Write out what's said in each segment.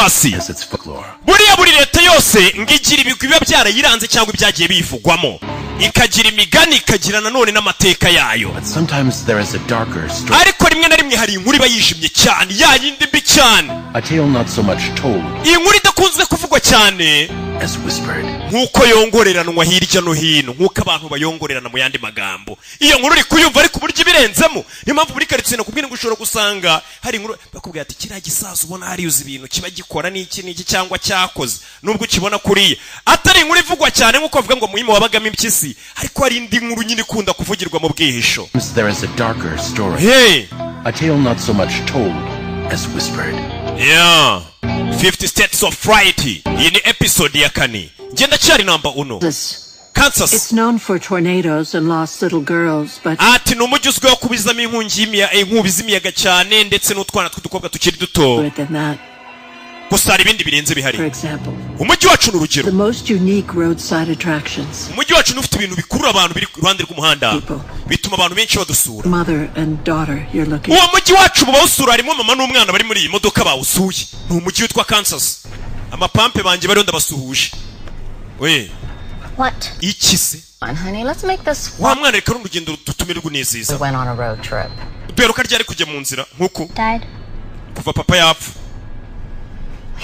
Kansas buriya buri leta yose ngigira ibigwi biba byarayiranze cyangwa ibyagiye bivugwamo ikagira imigani ikagira nanone n'amateka yayo ariko rimwe na rimwe hari inkuru iba yijimye cyane yayindi mbi cyane inkuru idakunze kuvugwa cyane nk'uko yongoreranwa hirya no hino nk'uko abantu bayongorerana mu yandi magambo iyo nkuru uri kuyumva ariko uburyo ibirenzemo niyo mpamvu muri karitsiye nakubwira ngo ushobora gusanga hari inkuru bakubwira ati kiriya gisaza ubona hari uzi ibintu kiba gikora n'iki cyangwa cyakoze nubwo ukibona kuriya atari inkuru ivugwa cyane nk'uko bavuga ngo muhima wabagamo impyisi ariko hari indi nkuru nyine ikunda kuvugirwa mu bwihisho yeah 50 States of Fright iyi ni episode ya kane ngenda cyari number 1 Kansas. It's known for tornadoes and lost little girls, but ati numujyi uzwiho kubizamo inkubi z'imiyaga cyane ndetse n'utwana tw'udukobwa tukiri duto gusa hari ibindi birenze bihari umujyi wacu n'urugero umujyi wacu n'ufite ibintu bikurura abantu biri iruhande rw'umuhanda bituma abantu benshi badusura uwo mujyi wacu bawusura harimo mama n'umwana bari muri iyi modoka bawusuye ni umujyi witwa Kansas amapampe banjye bariho ndabasuhuje we What? Ikise. Honey, let's make this. Wa mwana reka urugendo dutumirwe neza. We went on a road trip. Beruka ryari kujya mu nzira nkuko. Died. Kuva papa yapfa.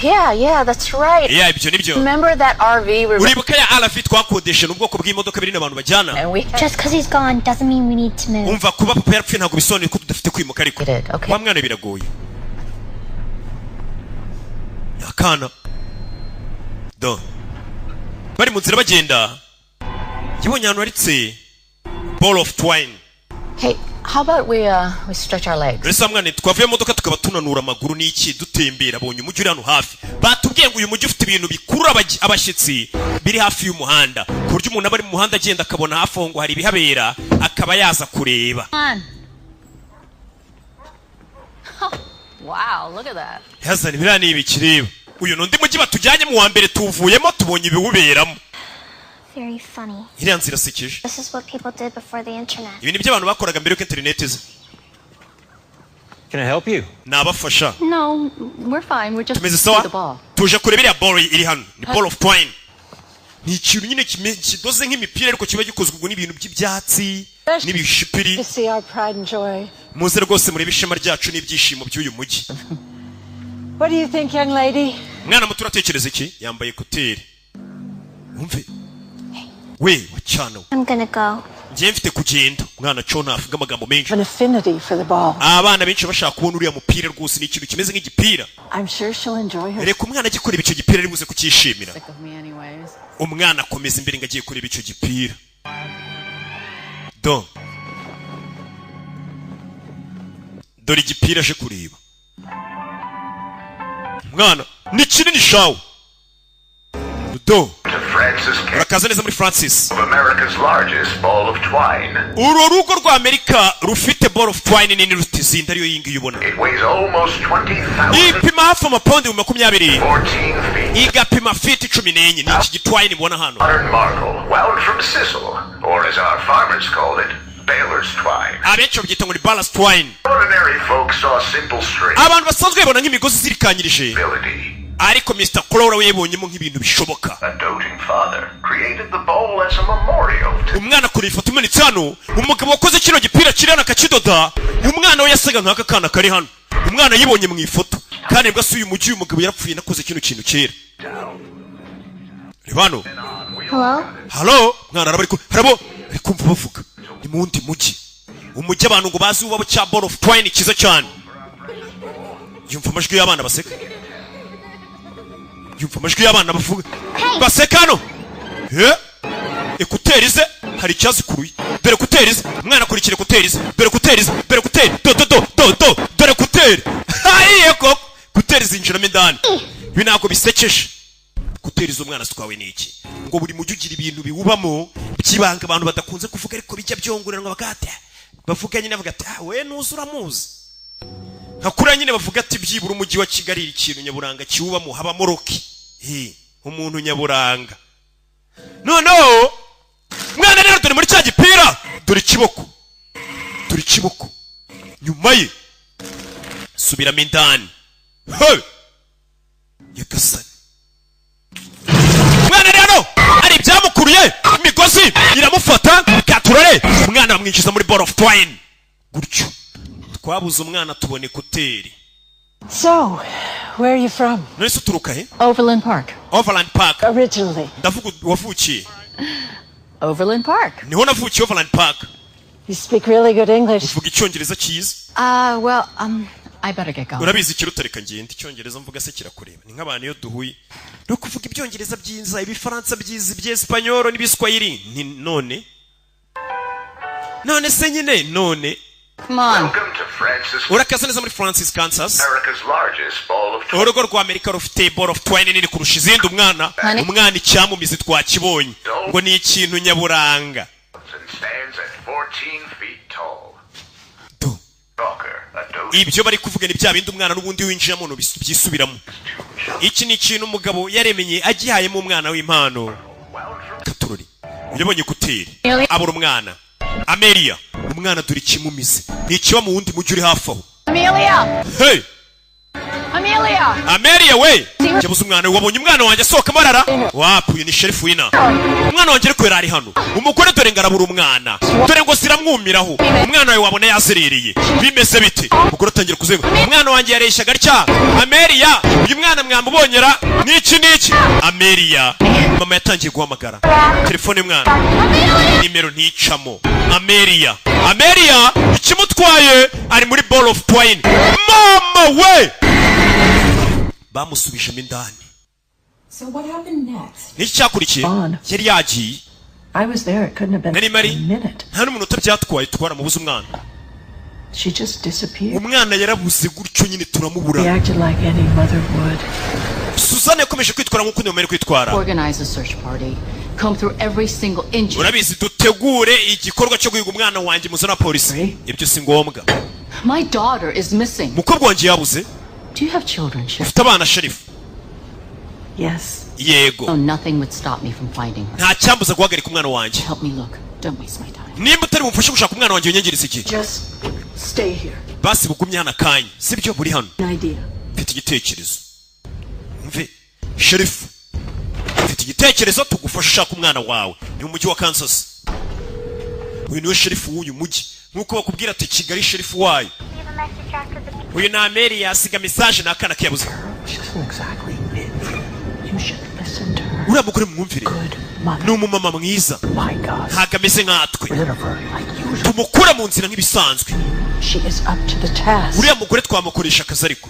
Yeah, that's right. Yeah, ibyo nibyo. Remember that RV uribuka ya RV twakodesha n'ubwoko bw'imodoka biri n'abantu bajyana. Just cuz he's gone doesn't mean we need to move. Umva kuba papa yapfuye ntago bisonuye ko tudafite kwimuka ariko. Okay. Wa mwana biragoye. Yakana. Do. Bari mu nzira bagenda yibonye ahantu haritse ball of twine. Hey, how about we stretch our legs? Resa mwana twavuye mu modoka tukaba tunanura amaguru n'iki dutembera abonye umujyi uri hano hafi batubwiye ngo uyu mujyi ufite ibintu bikurura abashyitsi biri hafi y'umuhanda ku buryo umuntu abari mu muhanda agenda akabona hafi aho ngo hari ibihabera akaba yaza kureba. Wow, look at that. Yazana birani ibikireba uyu nundi mujyi batujyanye mu wa mbere tuvuyemo tubonye ibiwuberamo. Very funny. Iriya nzira sekeje. This is what people did before the internet. Ibi ni byo abantu bakoraga mbere ko internet ize. Can I help you? Nabafasha. No, we're fine. We're just the ball. Tuje kureba iriya ball iri hano. Ni ball of twine. Ni ikintu nyine kidoze nk'imipira ariko kiba gikozwe ubwo n'ibintu by'ibyatsi n'ibishipiri. Muze rwose murebe ishema ryacu n'ibyishimo by'uyu mujyi. What do you think, young lady? Mwana muto uratekereza iki? Yambaye kuteri. Umve. We wachano. I'm gonna go. Ngiye mfite kugenda. Mwana cona avuga amagambo menshi. An affinity for the ball. Abana benshi bashaka kubona uriya mupira rwose n'ikintu kimeze nk'igipira. I'm sure she'll enjoy her. Reka umwana agiye kureba icyo gipira ari buze kukishimira. Umwana akomeza imbere ngo agiye kureba icyo gipira. Dore igipira aje kureba. Mwana ni kinini shawo. Urakaza neza muri Francis. Uru rugo rwa Amerika rufite ball of twine nini rutizinda ariyo yingi yubona. Ipima hafi amapaundi 20. Igapima feet 14 ni iki gitwine mubona hano. Abenshi babyita ngo ni ballast twine. Abantu basanzwe babona nk'imigozi zirikanyirije. Ariko Mr. Clora we yebonyemo nk'ibintu bishoboka. Umwana kuri ifoto imanitse hano, umugabo wakoze kino gipira kirana akakidoda, umwana we yasaga nk'aka kana kari hano. Umwana yibonye mu ifoto, kandi mbwa uyu mujyi umugabo yarapfuye nakoze kino kintu kera. Ribano. Hello? Mwana arabari ko harabo ari kumva bavuga. Ni mundi mujyi. Umujyi abantu ngo bazi ubabo cya ball of twine kiza cyane. Yumva amajwi y'abana baseka. Yumva amajwi y'abana bavuga basekano ekuterize hari cyazi kuruye dore kuterize mwana kurikire kuterize dore kuterize dore kuteri dore kuteri hayiye ko kuterize injiramo indani binako bisekeje kuterize umwana twawe niki ngo buri mujyi ugira ibintu biwubamo byibanga abantu badakunze kuvuga ariko bijya byonguranwa bagate bavuga nyine bavuga ati we nuzura muzi hakura nyine bavuga ati byibura umujyi wa Kigali ikintu nyaburanga kiwubamo haba moroki umuntu nyaburanga no mwana rero dore muri cya gipira dore kiboko nyuma ye subiramo indani nyagasani umwana rero ari byamukuruye imigozi iramufata katurore umwana bamwinjiza muri ball of twine gutyo twabuze umwana tubone kuteri. So, where are you from? Nese uturuka he? Overland Park. Overland Park. Originally. Ndavuga wavukiye. Overland Park. Niho navukiye Overland Park. You speak really good English. Uvuga icyongereza cyiza. Well, I better get going. Urabizi kirutareka ngende icyongereza mvuga se kirakureba. Ni nk'abantu iyo duhuye. No kuvuga ibyongereza byinza, ibifaransa byiza, iby'Espanyol n'ibiswahili. Ni none. None se nyine none. Come on. Welcome to Francis. Urakaza neza muri Francis, Kansas. America's largest ball of twine. Urugo rwa Amerika rufite ball of twine nini kurusha izindi umwana. Umwana icyamumizi twakibonye. Ngo ni ikintu nyaburanga. And stands at 14 feet tall. Do. Ibyo bari kuvuga ni bya bindi umwana n'ubundi winjiramo no byisubiramo. Iki ni ikintu umugabo yaremenye agihayemo umwana w'impano. Katurori. Yabonye kuteri. Abura umwana. Amelia, umwana duri kimumize. Ntikiba mu wundi mujyi uri hafi aho. Amelia. Hey. Amelia. Amelia we. Cyabuze umwana wabonye umwana wanjye asohoka marara. Wapuye ni Sheriff wina. Umwana wanjye ariko yari hano. Umugore dore ngarabura umwana. Dore ngo ziramwumiraho. Umwana wawe wabona yazerereye. Bimeze bite? Umugore atangira kuzenga. Umwana wanjye yareshaga atya. Amelia, uyu mwana mwamubonyera niki? Amelia. Mama yatangiye guhamagara. Telefone y'umwana. Nimero nticamo. Amelia. Ikimutwaye ari muri ball of twine. Mama we. Bamusubijemo indani. So what happened next? Niki cyakurikiye? Yari yagiye. I was there. It couldn't have been a minute. Nta n'umuntu byatwaye twara mubuze umwana. She just disappeared. Umwana yarabuze gutyo nyine turamubura. He acted like any mother would. Suzanne yakomeje kwitwara nk'uko ndemere kwitwara. Organize a search party. Comb through every single inch. Urabizi dutegure igikorwa cyo guhiga umwana wanjye muzana polisi. Ibyo si ngombwa. My daughter is missing. Mukobwa wanjye yabuze. Do you have children, Sheriff? Ufite abana, Sheriff? Yes. Yego. So nothing would stop me from finding her. Nta cyambuza guhagarika umwana wanjye. Help me look. Don't waste my time. Nimba utari bumfashe gushaka umwana wanjye unyengeriza iki? Just stay here. Basi bugumye hano akanya. Sibyo buri hano. An idea. Mfite igitekerezo. Mve, Sheriff. Mfite igitekerezo tugufasha ushaka umwana wawe. Ni mu mujyi wa Kansas. Uyu niwe Sheriff w'uyu mujyi. Nkuko bakubwira ati Kigali Sheriff wayo. Uyu na Amelia asiga message n'akana kiyabuze. Uriya mugore mwumvire. Ni umumama mwiza. Ntago ameze nkatwe. Tumukura mu nzira nk'ibisanzwe. Uriya mugore twamukoresha akazi ariko.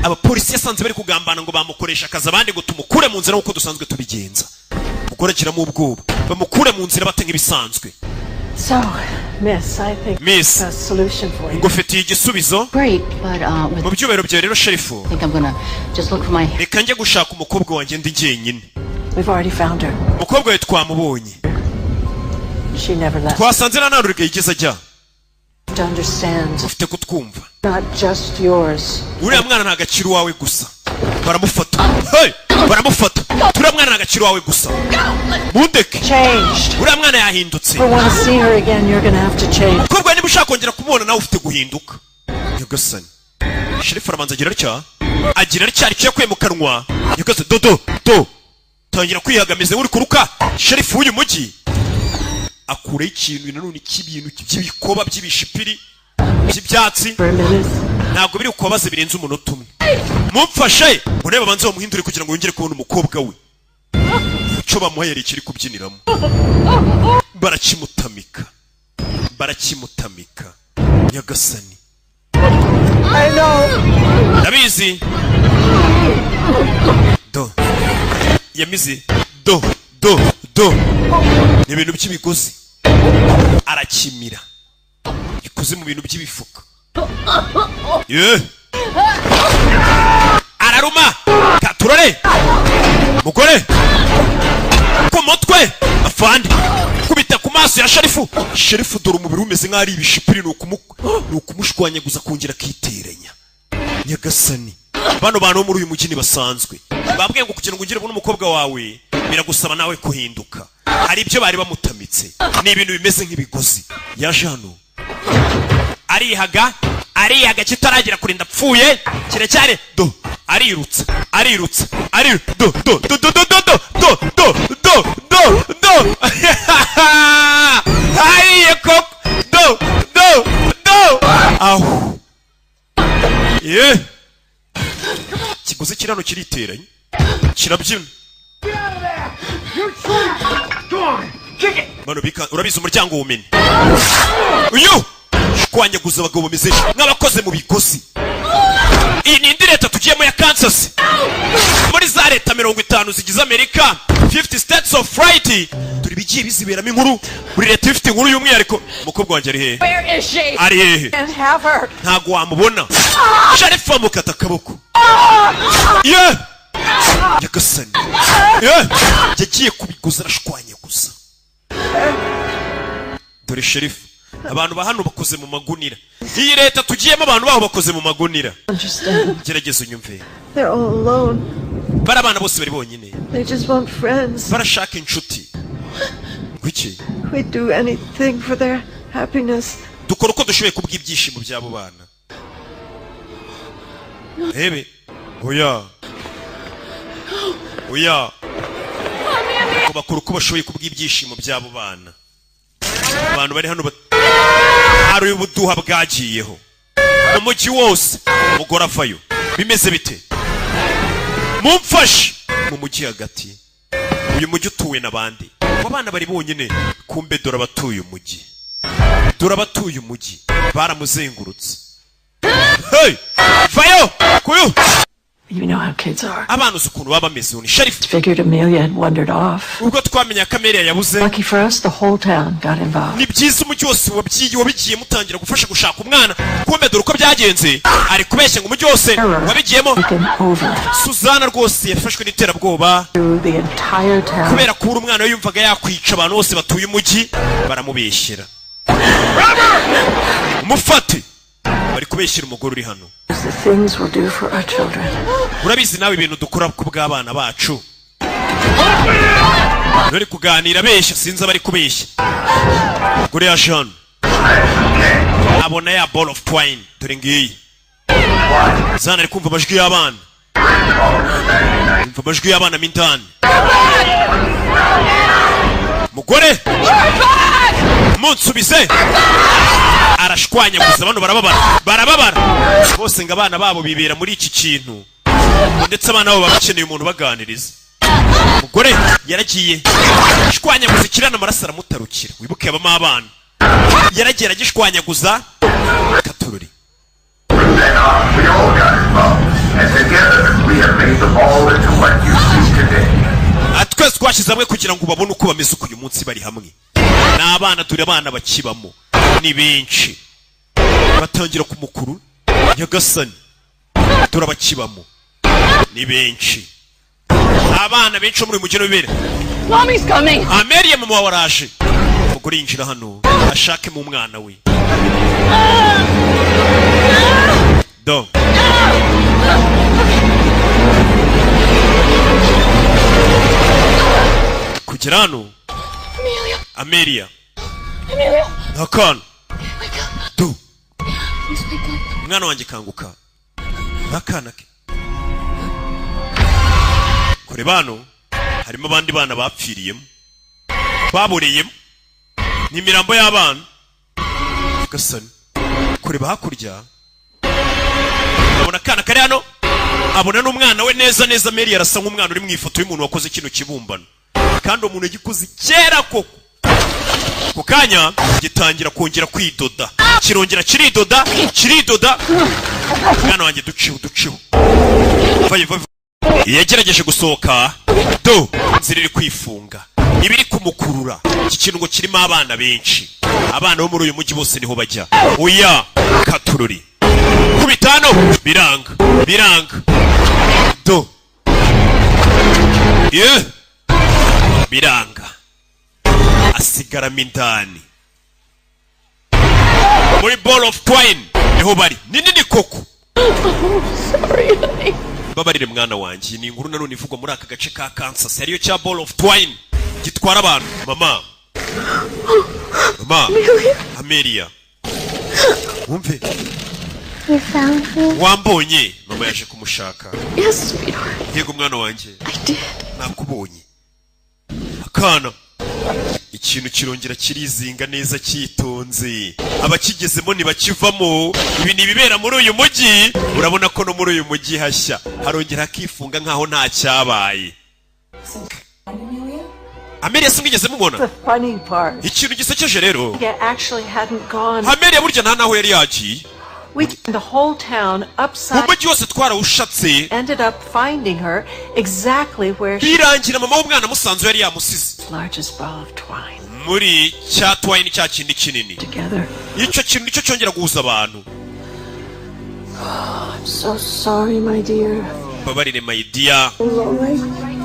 Abapolisi yasanze bari kugambana ngo bamukoresha akazi abandi ngo tumukure mu nzira nk'uko dusanzwe tubigenza. Mugore akiramo ubwoba. Bamukure mu nzira bate nk'ibisanzwe. So, Miss, I think Miss, a solution for you. ngufitiye igisubizo. Great, but mu byubahiro byawe rero Sheriff. I think I'm gonna just look for my. Reka njye gushaka umukobwa wanjye ndi jyenyine. We've already found her. Umukobwa we twamubonye. She never left. Twasanze na ntarurige yigeze ajya. To understand. Ufite kutwumva. Not just yours. Uriya mwana nta gaciro wawe gusa. Baramufata. Hey! Baramufata. Uriya mwana nta gaciro wawe gusa. Mundeke. Changed. Uriya mwana yahindutse. If we want to see her again, you're going to have to change. Umukobwa niba ushaka kongera kumubona nawe ufite guhinduka. Nyagasani. Sheriff arabanza agira atya. Agira atya aricyo yakuye mu kanwa. Nyagasani do. Tangira kwihagamiza uri kuruka. Sheriff w'uyu mujyi. Akure ikintu nanone cy'ibintu by'ibikoba by'ibishipiri by'ibyatsi. Ntabwo biri kubabaza birenze umunota umwe. Mumfashe ureba banze bamuhindure kugira ngo yongere kubona umukobwa we. Icyo bamuhayera ikiri kubyiniramo. Barakimutamika. Nyagasani. I know. Nabizi. Do. Yamizi. Do. Ni ibintu by'imigozi. Arakimira. Ikoze mu bintu by'ibifuka. Araruma. Katurore. Mugore. Ku mutwe. Afande. Kubita ku maso ya Sheriff dore umubiri umeze nk'ari ibishipiri nukumushwanyaguza kongera kiteranya. Nyagasani. Bano bantu muri uyu mujyi basanzwe. Babwiye ngo kugira ngo ugire n'umukobwa wawe biragusaba nawe kuhinduka. Hari ibyo bari bamutamitse. Ni ibintu bimeze nk'ibigozi. Yaje hano. Arihaga kitaragira kurinda pfuye. Kire cyane. arirutsa do ayiye koko do aho ye kiguze kirano kiriteranye kirabyina bano bika urabiza umuryango wumene uyu shwanyaguza abagabo bameze nk'abakoze mu bigosi. Iyi ni indi leta tugiyemo ya Kansas muri za leta 50 zigize Amerika, 50 states of right. Turi bigiye biziberamo inkuru muri leta ifite inkuru y'umwihariko. Umukobwa wanjye ari hehe? Ari hehe? Ntago wamubona. Sharifa amukata akaboko. Yagasani yagiye kubiguza arashwanyaguza. Dore Sherifu abantu bahano bakoze mu magunira. Iyi leta tugiyemo abantu baho bakoze mu magunira. Gerageza unyumve. They're all alone. Barabana bose bari bonyine. They just want friends. Barashaka inshuti. Kuki? We do anything for their happiness. Dukora uko dushoboye kubw'ibyishimo byabo bana. Hebe. Oya. Bakora uko bashoboye kubw'ibyishimo byabo bana. Abantu bari hano hari ubuduha bwagiyeho mu mujyi wose. Umugore avayo bimeze bite? Mumfashe mu mujyi hagati. Uyu mujyi utuwe n'abandi. Abana bari bonyine. Kumbe dore abatuye umujyi. Baramuzengurutse. Hey! Vayo! Kuyu! You know how kids are. Abana ukuntu baba bameze ni Sheriff. Figured Amelia had wandered off. Ubwo twamenya Amelia yabuze. Lucky for us, the whole town got involved. Ni byiza umujyi wose wabigiye mutangira gufasha gushaka umwana. Kumbe dore uko byagenze. Ari kubeshya ngo umujyi wose wabigiyemo. Suzana rwose yafashwe n'iterabwoba. Kubera ko umwana we yumvaga yakwica abantu bose batuye umujyi baramubeshyera. Mufate. Bari kubeshyira umugore uri hano. The things we'll do for our children. Urabizi nawe ibintu dukora ku bw'abana bacu. Nuri kuganira besha sinza bari kubeshya. Gure ya Jean. Abona ya ball of twine dore ngiyi. Zana ari kumva amajwi y'abana. Kumva amajwi y'abana mintani. Mugore. Munsubize. Arashwanya gusa abantu barababara bose ngo abana babo bibera muri iki kintu ndetse abana babo bakeneye umuntu baganiriza. Mugore yaragiye shwanya gusa kirana amaraso aramutarukira. Wibuke abama abana yaragera gishwanya guza katururi. Atwese twashize hamwe kugira ngo babone uko bameze uyu munsi bari hamwe. N'abana turi abana bakibamo ni benshi batangira kumukuru Nyagasani turabakibamo ni benshi abana benshi muri mugeno bibere. Mommy's coming. Amelia mama waraje. Umugore yinjira hano ashake mu mwana we. Do kugera hano Amelia nakana do mwana wanjye kanguka nakana ke kure bano harimo abandi bana bapfiriyemo baboreyemo n'imirambo y'abana. Gasani kure bahakurya abona kana kare hano abona n'umwana we neza Amelia arasa nk'umwana uri mu ifoto y'umuntu wakoze kino kibumbano kandi umuntu yagikoze kera koko. Kukanya gitangira kongera kwidoda kirongera kiridoda mwana wanjye duciho yagerageje gusohoka do nziriri kwifunga ibiri kumukurura. Iki kintu ngo kirimo abana benshi. Abana bo muri uyu mujyi bose niho bajya. Oya katururi kubitano biranga do biranga asigara mindani muri ball of twine niho bari nini koko. Babarire mwana wanjye ni inkuru nanone ivugwa muri aka gace ka Kansas ariyo cya ball of twine gitwara abantu. Mama Amelia wumve You found me? wambonye mama. mama yaje kumushaka. Yes, sweetheart. Yego mwana wanjye. I did. Nakubonye. Akana. Ikintu kirongera kirizinga neza cyitonze. Abakigezemo ntibakivamo. Ibi ni bibera muri uyu mujyi. Urabona ko no muri uyu mujyi hashya. Harongera akifunga nkaho nta cyabaye. Amelia singigeze mubona. The funny part. Ikintu gisekeje rero. Amelia actually hadn't gone. Amelia burya nta naho yari yagiye. We turned the whole town upside. Umujyi wose twarawushatse. Ended up finding her exactly where she. Birangira mama w'umwana musanzu yari yamusize. Largest ball of twine. Muri cya twine cya kindi kinini. Together. Icyo kintu nicyo cyongera guhuza abantu. I'm so sorry, my dear. Babarire my dear.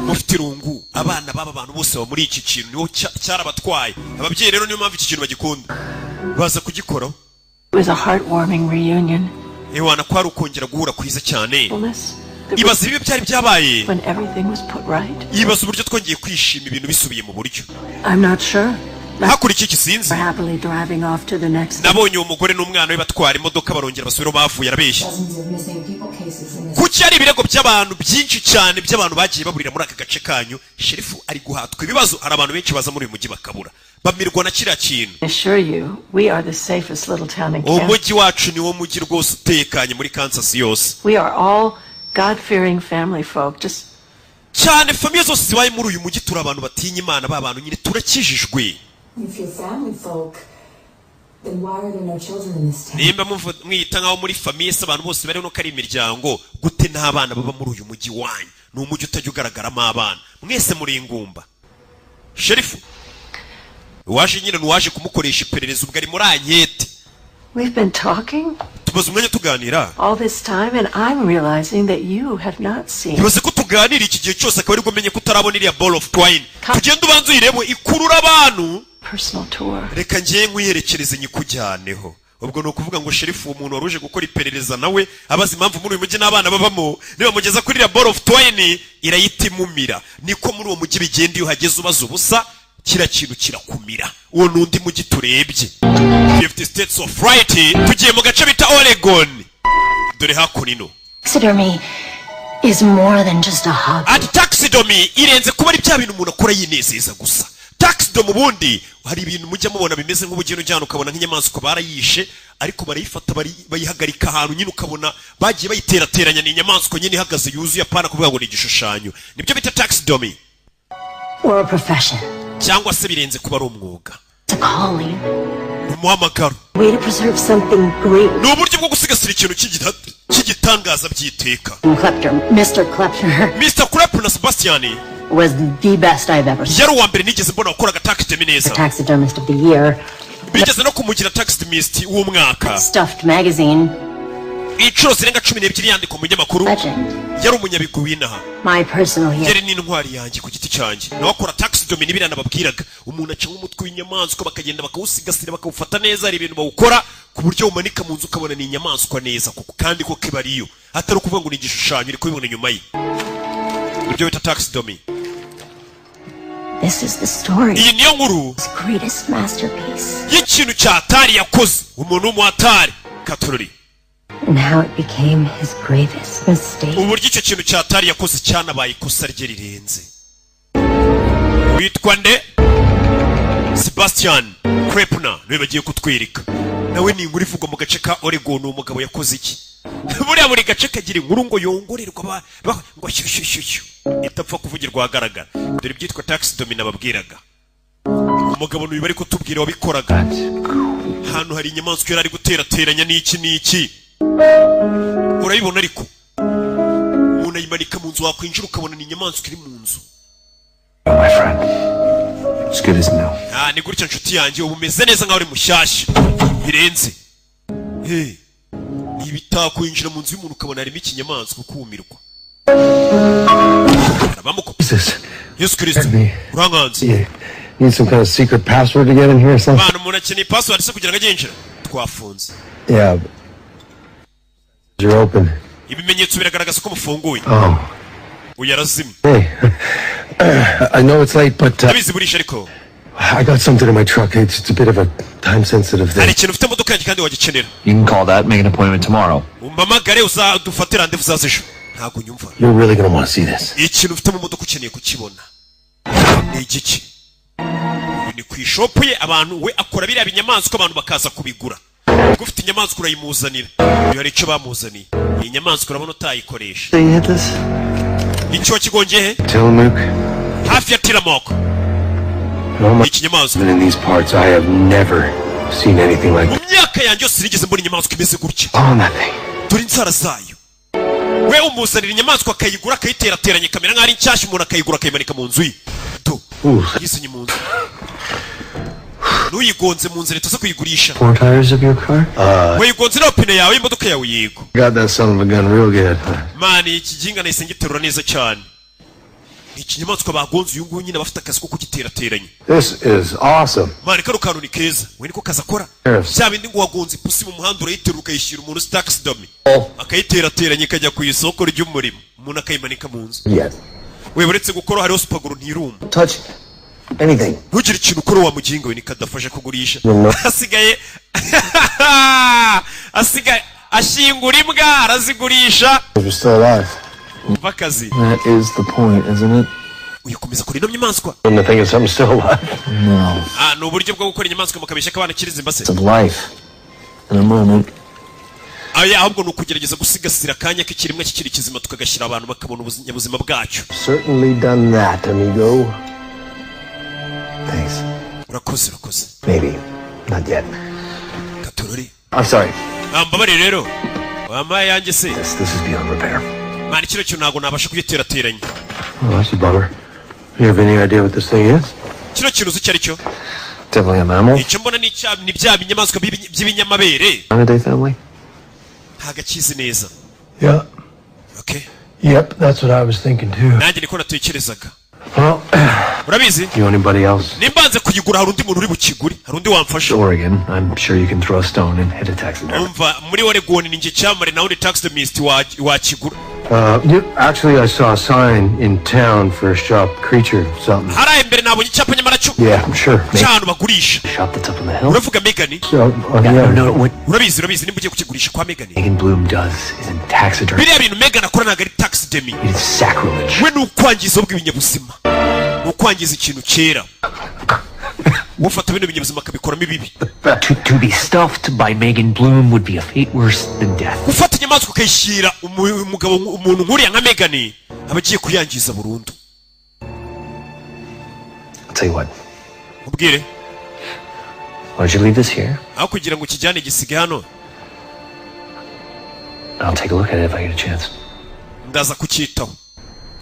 Mufite irungu abana baba abantu bose ba muri iki kintu niho cyarabatwaye. Ababyeyi rero niyo mpamvu iki kintu bagikunda. Baza kugikora. It was a heartwarming reunion. Ewana kwari ukongera guhura kwiza cyane. Ibaza ibibi byari byabaye. When everything was put right. Ibaza uburyo twongeye kwishima ibintu bisubiye mu buryo. I'm not sure. Hakurikiye ikisinzi. Happily driving off to the next. Nabonye umugore n'umwana we batwara imodoka barongera basubira bavuye arabeshya. Kuki ari ibirego by'abantu byinshi cyane by'abantu bagiye baburira muri aka gace kanyu. Sherifu ari guhatwa ibibazo hari abantu benshi baza muri uyu mujyi bakabura. Bamirwa na kiriya kintu. I assure you, we are the safest little town in Kansas. Umujyi wacu niwo mujyi rwose utekanye muri Kansas yose. We are all God-fearing family folk. Just cyane famiye zose zibaye muri uyu mujyi turi abantu batinya Imana b'abantu nyine turakijijwe. If you're family folk, then why are there no children in this town? Nimba mwita nkaho muri famiye se abantu bose bari no kari imiryango gute n'abana baba muri uyu mujyi wanyu. Ni umujyi utajya ugaragaramo abana. Mwese muri ingumba. Sherifu waje nyine nuwaje kumukoresha iperereza ubwo ari muri ankete. we've been talking Tumaze umwanya tuganira. all this time and I'm realizing that you have not seen. Ibaze ko tuganira iki gihe cyose akaba ari gumenye ko utarabona iriya ball of twine. Tugenda ubanza uyirebe ikurura abantu. Personal tour. Reka ngiye nkwiyerekereze nyikujyaneho. Ubwo no kuvuga ngo sherifu umuntu waruje gukora iperereza nawe abaza impamvu muri uyu mujyi n'abana babamo niba mugeza kuri iriya ball of twine irayitimumira. Niko muri uwo mujyi bigenda iyo hageze ubaza ubusa kira kintu kirakumira. Uwo nundi mujyi turebye 50 states of right tugiye mu gace bita Oregon. Dore hakunino. Taxidermy is more than just a hobby. Ati taxidermy irenze kuba ari bya bintu umuntu akora yinezeza gusa. Taxidermy ubundi hari ibintu mujya mubona bimeze nk'ubugeno cyane ukabona nk'inyamaswa barayishe ariko barayifata bayihagarika ahantu nyine ukabona bagiye bayiterateranya n'inyamaswa nyine ihagaze yuzuye apana kuvuga ngo ni igishushanyo. Nibyo bita taxidermy. Or a profession. Cyangwa se birenze kuba ari umwuga. It's a calling. Umuhamagaro. Way to preserve something great. Ni uburyo bwo gusigasira ikintu cy'igitangaza byiteka. Mr. Klepner. Mr. Klepner na Sebastian was the best I've ever seen. yari uwa mbere nigeze mbona wakoraga taxidermy neza. Taxidermist of the year. Bigeze no kumugira taxidermist uwo mwaka. Stuffed magazine. Inshuro zirenga 12 yandika mu nyamakuru. Yari umunyabigwi w'inaha. My personal hero. Yari n'intwari yanjye ku giti cyanjye. Nawe akora taxidermy n'ibirana babwiraga. Umuntu aca umutwe w'inyamaswa bakagenda bakawusigasira bakawufata neza ari ibintu bawukora ku buryo umanika mu nzu ukabona ni inyamaswa neza kuko kandi ko kibariyo. Atari kuvuga ngo ni igishushanyo uri kubibona nyuma ye. Ibyo bita taxidermy. This is the story. Iyi niyo nkuru. His greatest masterpiece. Y'ikintu cyatari yakoze. Umuntu w'umuhatari Katorori. And how it became his gravest mistake. Uburyo icyo kintu cyatari yakoze cyanabaye ikosa rye rirenze. Witwa nde? Sebastian Klepner niwe bagiye kutwereka. Nawe ni inkuru ivugwa mu gace ka Oregon umugabo yakoze iki? Buriya buri gace kagira inkuru ngo yongorerwa ngo shyushyushyushyu. Itapfa kuvugirwa ahagaragara. Dore ibyitwa taxidermy nababwiraga. Umugabo n'uyu bari kutubwira wabikoraga. Hano hari inyamaswa yari ari guterateranya n'iki. Urayibona ariko umuntu ayimanika mu nzu wakwinjira ukabona ni inyamaswa iri mu nzu. My friend, it's good as new. Ni gutya nshuti yanjye ubu umeze neza nkaho uri mushyashya birenze. Ibitakwinjira mu nzu y'umuntu ukabona harimo ikinyamaswa ukumirwa. Yesu Kristo uranganze. Need some kind of secret password to get in here or something? Bana umuntu akeneye password se kugira ngo agenjira. Twafunze. Yeah. You're open. Ibimenyetso biragaragaza ko mufunguye. Oh. Uyarazimye. Hey. I know it's late but Abizi burisha ariko. I got something in my truck. It's a bit of a time-sensitive hari thing. ikintu ufite mu modoka yanjye kandi wagikenera. You can call that, make an appointment tomorrow. Umpamagare uzadufatira rendez-vous uzaza ejo. Ntabwo nyumva. You're really gonna want to see this. Ikintu ufite mu modoka ukeneye kukibona. Ni igiki? Ni ku ishopu ye abantu we akora biriya binyamaswa abantu bakaza kubigura. Ubwo ufite inyamaswa urayimuzanira. Iyo hari icyo bamuzaniye. Iyi nyamaswa urabona utayikoresha. So you hit this? Icyo kigongeye he? Tillamook. Hafi ya Tillamook. Ikinyamaswa. In these parts, I have never seen anything like mu myaka yanjye yose nigeze mbona inyamaswa imeze gutya. on that thing. Dore inzara zayo. We umuzanira inyamaswa akayigura akayiterateranya kamera nk'ari nshyashya umuntu akayigura akayimanika mu nzu ye. To. Yisinye mu nzu. Nuyigonze mu nzira tuza kuyigurisha. 4 tires of your car? We yigonze na opine yawe imodoka yawe yego. Got that son of a gun real good. Mani iki ginga nahise ngiterura neza cyane. Ikinyamaswa bagonze uyu nguyu nyine bafite akazi ko kugiterateranya. This is awesome. Mani karo kantu ni keza. We niko kaza akora. Bya bindi ngo wagonze ipusi mu muhanda urayiterura ukayishyira umuntu tax dummy. Akayiterateranya ikajya ku isoko ry'umurimo. Umuntu akayimanika mu nzu. Yes. We buretse gukora hariho supaguru ntirumba. Touch anything. Ntugire ikintu ukora wa mugingo we nikadafasha kugurisha. Asigaye ashingura imbwa arazigurisha. You're still alive. Vakazi. That is the point, isn't it? Uyakomeza kuri ino nyamaswa. And the thing is, I'm still alive. No. Ni uburyo bwo gukora inyamaswa mukabeshya ko abana kiriza imbase. It's of life. In a moment. Ahubwo ni ukugerageza gusigasira akanya k'ikiremwa kikiri kizima tukagashyira abantu bakabona ubuzima bwacyo. Certainly done that, amigo. Thanks. Urakoze. Maybe. Not yet. Katorori. I'm sorry. Mbabare rero. Wamaye yanjye se. This is beyond repair. Mani kino kintu ntabwo nabasha kugiterateranya. Oh, that's a bummer. You have any idea what this thing is? Kino kintu uzi icyo ari cyo? Definitely a mammal. Icyo mbona ni bya binyamaswa by'ibinyamabere. Anaday family? Ntago akizi neza. Yeah. Okay. Yep, that's what I was thinking too. Nanjye niko natekerezaga. Well, urabizi? You anybody else? Nimbanze kuyigura hari undi muntu uri bukigure, hari undi wamfasha. Oregon, I'm sure you can throw a stone and hit a taxidermist. Umva muri Oregon ninjye cyamare nawe ni taxidermist wakigura. Actually, I saw a sign in town for a shop, creature, something. Haraye imbere nabonye icyapa nyamara cyo. Yeah, sure. Cyane bagurisha. Shop that's up on the hill. Uravuga Megan? So, no, what? Urabizi nimba ugiye kukigurisha kwa Megan. Megan Bloom does isn't taxidermy. Biriya bintu Megan akora ntago ari taxidermy. It is sacrilege. We n'ukwangiza ubw'ibinyabuzima. N'ukwangiza ikintu cyera. Wafata bino binyabuzima akabikoramo ibibi. To be stuffed by Megan Bloom would be a fate worse than death. Gufata inyamaswa ukayishyira umuntu nkuriya nka Megan aba agiye kuyangiza burundu. I'll tell you what. Ubwire. Why don't you leave this here? Aho kugira ngo kijyane gisige hano. I'll take a look at it if I get a chance. Ndaza kucyitaho.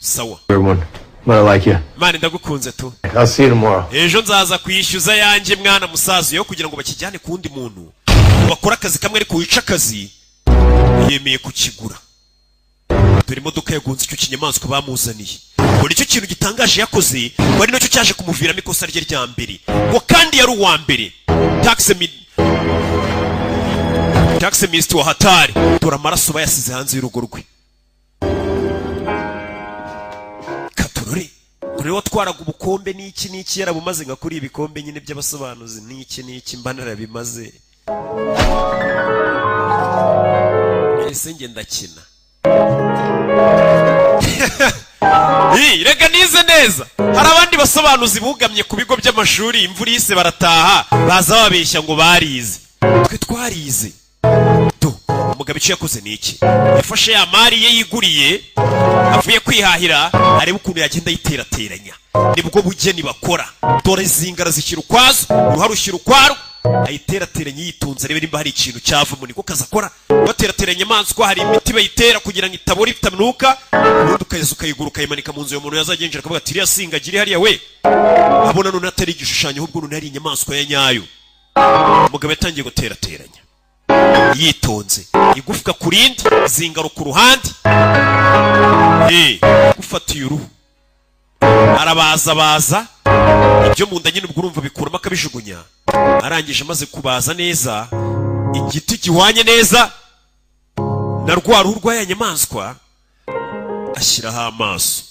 Sawa. Everyone, but I like you. Mani ndagukunze tu. I'll see you tomorrow. Ejo nzaza kwishyuza yanjye mwana musaza yo kugira ngo bakijyane ku wundi muntu. Bakora akazi kamwe ariko wica akazi. Yemeye kukigura. Dore imodoka yagonze icyo kinyamaswa bamuzaniye. Buri cyo kintu gitangaje yakoze, wari nacyo cyaje kumuviramo ikosa rye rya mbere. Ngo kandi yari uwa mbere. Taximist wa hatari. Dore amaraso bayasize hanze y'urugo rwe. Katorore. Kuri watwaraga ubukombe n'iki yarabumaze nka kuri ibikombe nyine by'abasobanuzi n'iki mbanara bimaze. Ese nge ndakina. Rega nize neza. Hari abandi basobanuzi bugamye ku bigo by'amashuri imvura yise barataha baza babeshya ngo barize. Twe twarize. Umugabo icyo yakoze niki? Yafashe ya mari ye yiguriye avuye kwihahira areba ukuntu yagenda yiterateranya. Nibwo bugeni bakora. Dore zingara zishyira ukwazo, uruhara ushyira ukwaro. Ayiterateranya yitunze arebe nimba hari ikintu cyavamo niko kaza akora. Baterateranya inyamaswa hari imiti bayitera kugira ngo itabora itaminuka. Ubundi ukayeza ukayigura ukayimanika mu nzu y'umuntu yazagenjera akavuga ati iriya singagire hariya we. Abona none atari igishushanyo ahubwo none hari inyamaswa ya nyayo. Umugabo yatangiye guterateranya. Yitonze igufwa kurindi zingaro ku ruhande gufatiye uruhu arabaza ibyo mu nda nyine ubwo urumva bikuramo akabijugunya arangije amaze kubaza neza igiti gihwanye neza na rwa ruhu rw'aya nyamaswa ashyiraho amaso.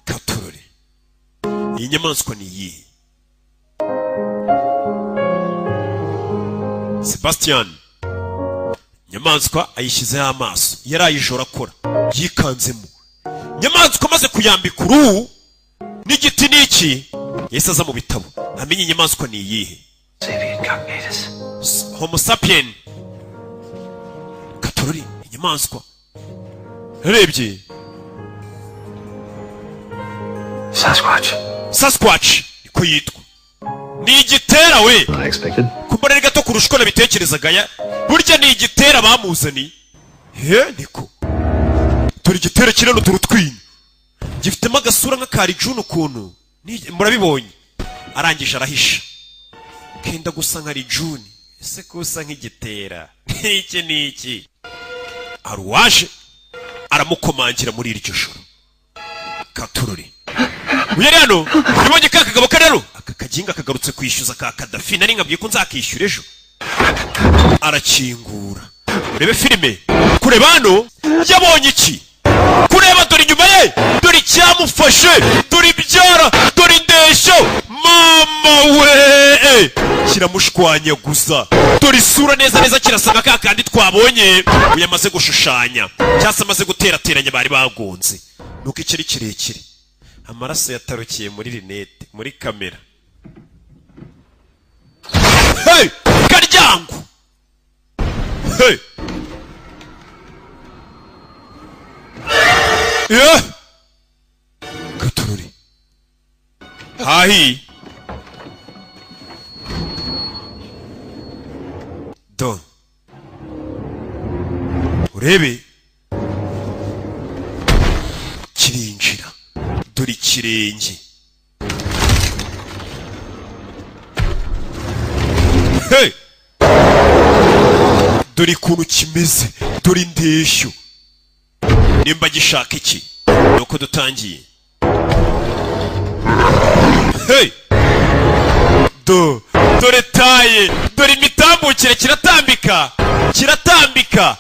Katorore iyi nyamaswa ni iyihe? Sebastian nyamaswa ayishyizeho amaso, yari ayijoro akora, yikanzemo. Nyamaswa amaze kuyambika uruhu n'igiti n'iki, yahise aza mu bitabo amenye inyamaswa ni iyihe. Homo sapien. Katorori inyamaswa yarebye. Sasquatch niko yitwa. Ni igitera we. Kumbona gato kurusha uko nabitekerezaga ya. Burya ni igitera bamuzani. Niko. Turi igitera kirano turutwinyo. Gifitemo agasura nk'akari June ukuntu. Murabibonye. Arangije arahisha. Kenda gusa nk'ari June. Ese kusa nk'igitera. Iki ni iki? Aruwaje aramukomangira muri iryo joro. Katururi. Uye rero, ubonye ka kagabo karero, aka kajinga kagarutse kwishyuza ka Kadafi, nari ngabwiye ko nzakishyura ejo. Arakingura. Urebe filime. Kureba hano, yabonye iki? Kureba dore inyuma ye, dore icyamufashe, dore ibyara, dore indeshyo. Mama we! Kiramushwanya gusa. Dore isura neza neza kirasanga ka kandi twabonye, uyamaze gushushanya. Cyase amaze guterateranya bari bagonze. Nuko ikiri kirekire. Amaraso yatarukiye muri rinete, muri kamera. Hey! Karyango! Hey! Yeah! Katururi. Hahi! Don. Urebe. Kirinjira. Dore ikirenge. Hey! Dore ukuntu kimeze, dore indeshyo. Nimba gishaka iki? Nuko dutangiye. Hey! Dore taye, dore imitambukire kiratambika. Kiratambika.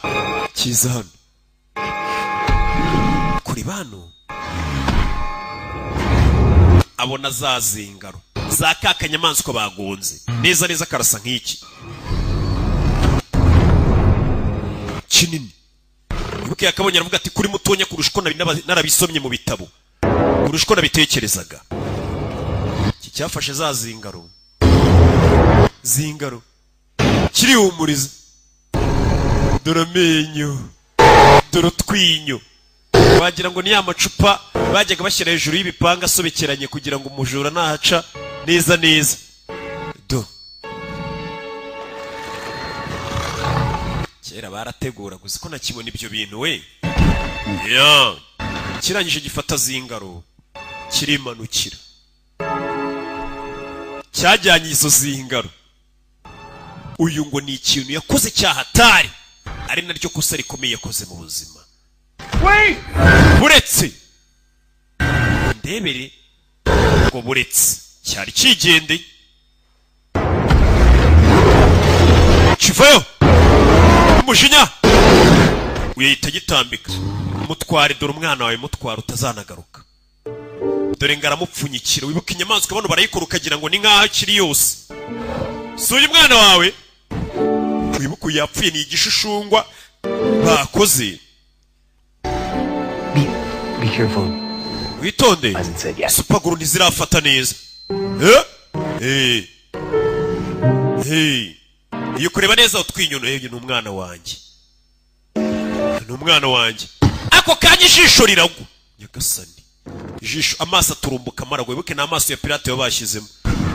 Kiza hano. Kuri bano. Abona za zingaro. Za kakanyamaswa bagonze. Neza neza karasa nk'iki. Kinini. Ibuke yakabonye aravuga ati kuri mutonya kurusha uko narabisomye mu bitabo. Kurusha uko nabitekerezaga. Iki cyafashe za zingaro. Zingaro. Kirihumuriza. Dore amenyo. Dore twinyo. Wagira ngo ni ya macupa bajyaga bashyira hejuru y'ibipanga asobekeranye kugira ngo umujura nahaca neza neza. Kera barategura gusa ko nakibona ibyo bintu we. Kirangije gifata zingaro. Kirimanukira. Cyajyanye izo zingaro. Uyu ngo ni ikintu yakoze cyahatari. Ari naryo kosa rikomeye yakoze mu buzima. Buretse. Ndebere. Ngo buretse. Cyari kigendeye. Kivayo. Umujinya. Uyita gitambika. Mutware dore umwana wawe mutware utazanagaruka. Dore ngaramupfunyikira. Wibuka inyamaswa bano barayikora ukagira ngo ni nkaho kiri yose. Suye umwana wawe. Wibuka yapfuye ni igishushushungwa bakoze. Be careful. Witonde. Supaguru ntizirafata neza. Iyo kureba neza utwinyo ni umwana wanjye. Ni umwana wanjye. Ako kanya ijisho riragwa. Nyagasani. Ijisho amaso aturumbuka amarago. Wibuke n'amaso ya pirate babashyizemo.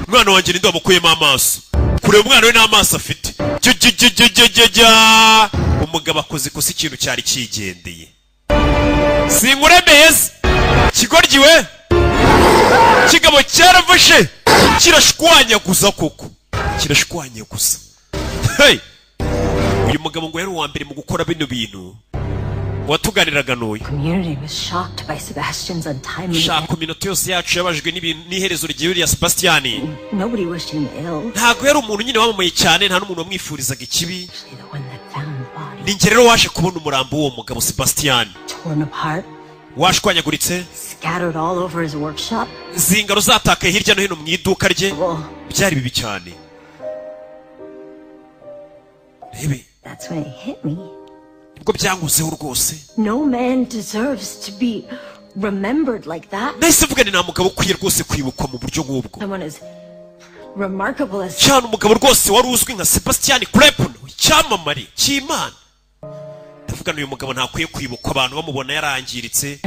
Umwana wanjye ninde wamukuyemo amaso. Kureba umwana we n'amaso afite. Umugabo akoze ikosa ikintu cyari kigendeye. Sinkuremeza. Kigoryi we. Kigabo cyaravushe. Kirashwanya gusa koko. Kirashwanya gusa. Hey! Uyu mugabo ngo yari uwa mbere mu gukora bino bintu. Watuganiraga n'uyu. Community was shocked by Sebastian's untimely death. Shaka iminota yose yacu yabajwe n'iherezo rigiye rya Sebastian. Nobody wished him ill. Ntago yari umuntu nyine wamamaye cyane, nta n'umuntu wamwifurizaga ikibi. Ni ngere rero waje kubona umurambo w'uwo mugabo Sebastian. Torn apart. washwanyaguritse, scattered all over his workshop. zingaro zatakaye hirya no hino mu iduka rye. Byari bibi cyane. Rebe. That's when it hit me. Ubwo byanguzeho rwose. No man deserves to be remembered like that. Nahise mvuga ni nta mugabo ukwiye rwose kwibukwa mu buryo nk'ubwo. Someone as remarkable as cyane umugabo rwose wari uzwi nka Sebastian Clepon, icyamamare cy'Imana. Ndavuga uyu mugabo ntakwiye kwibukwa abantu bamubona yarangiritse.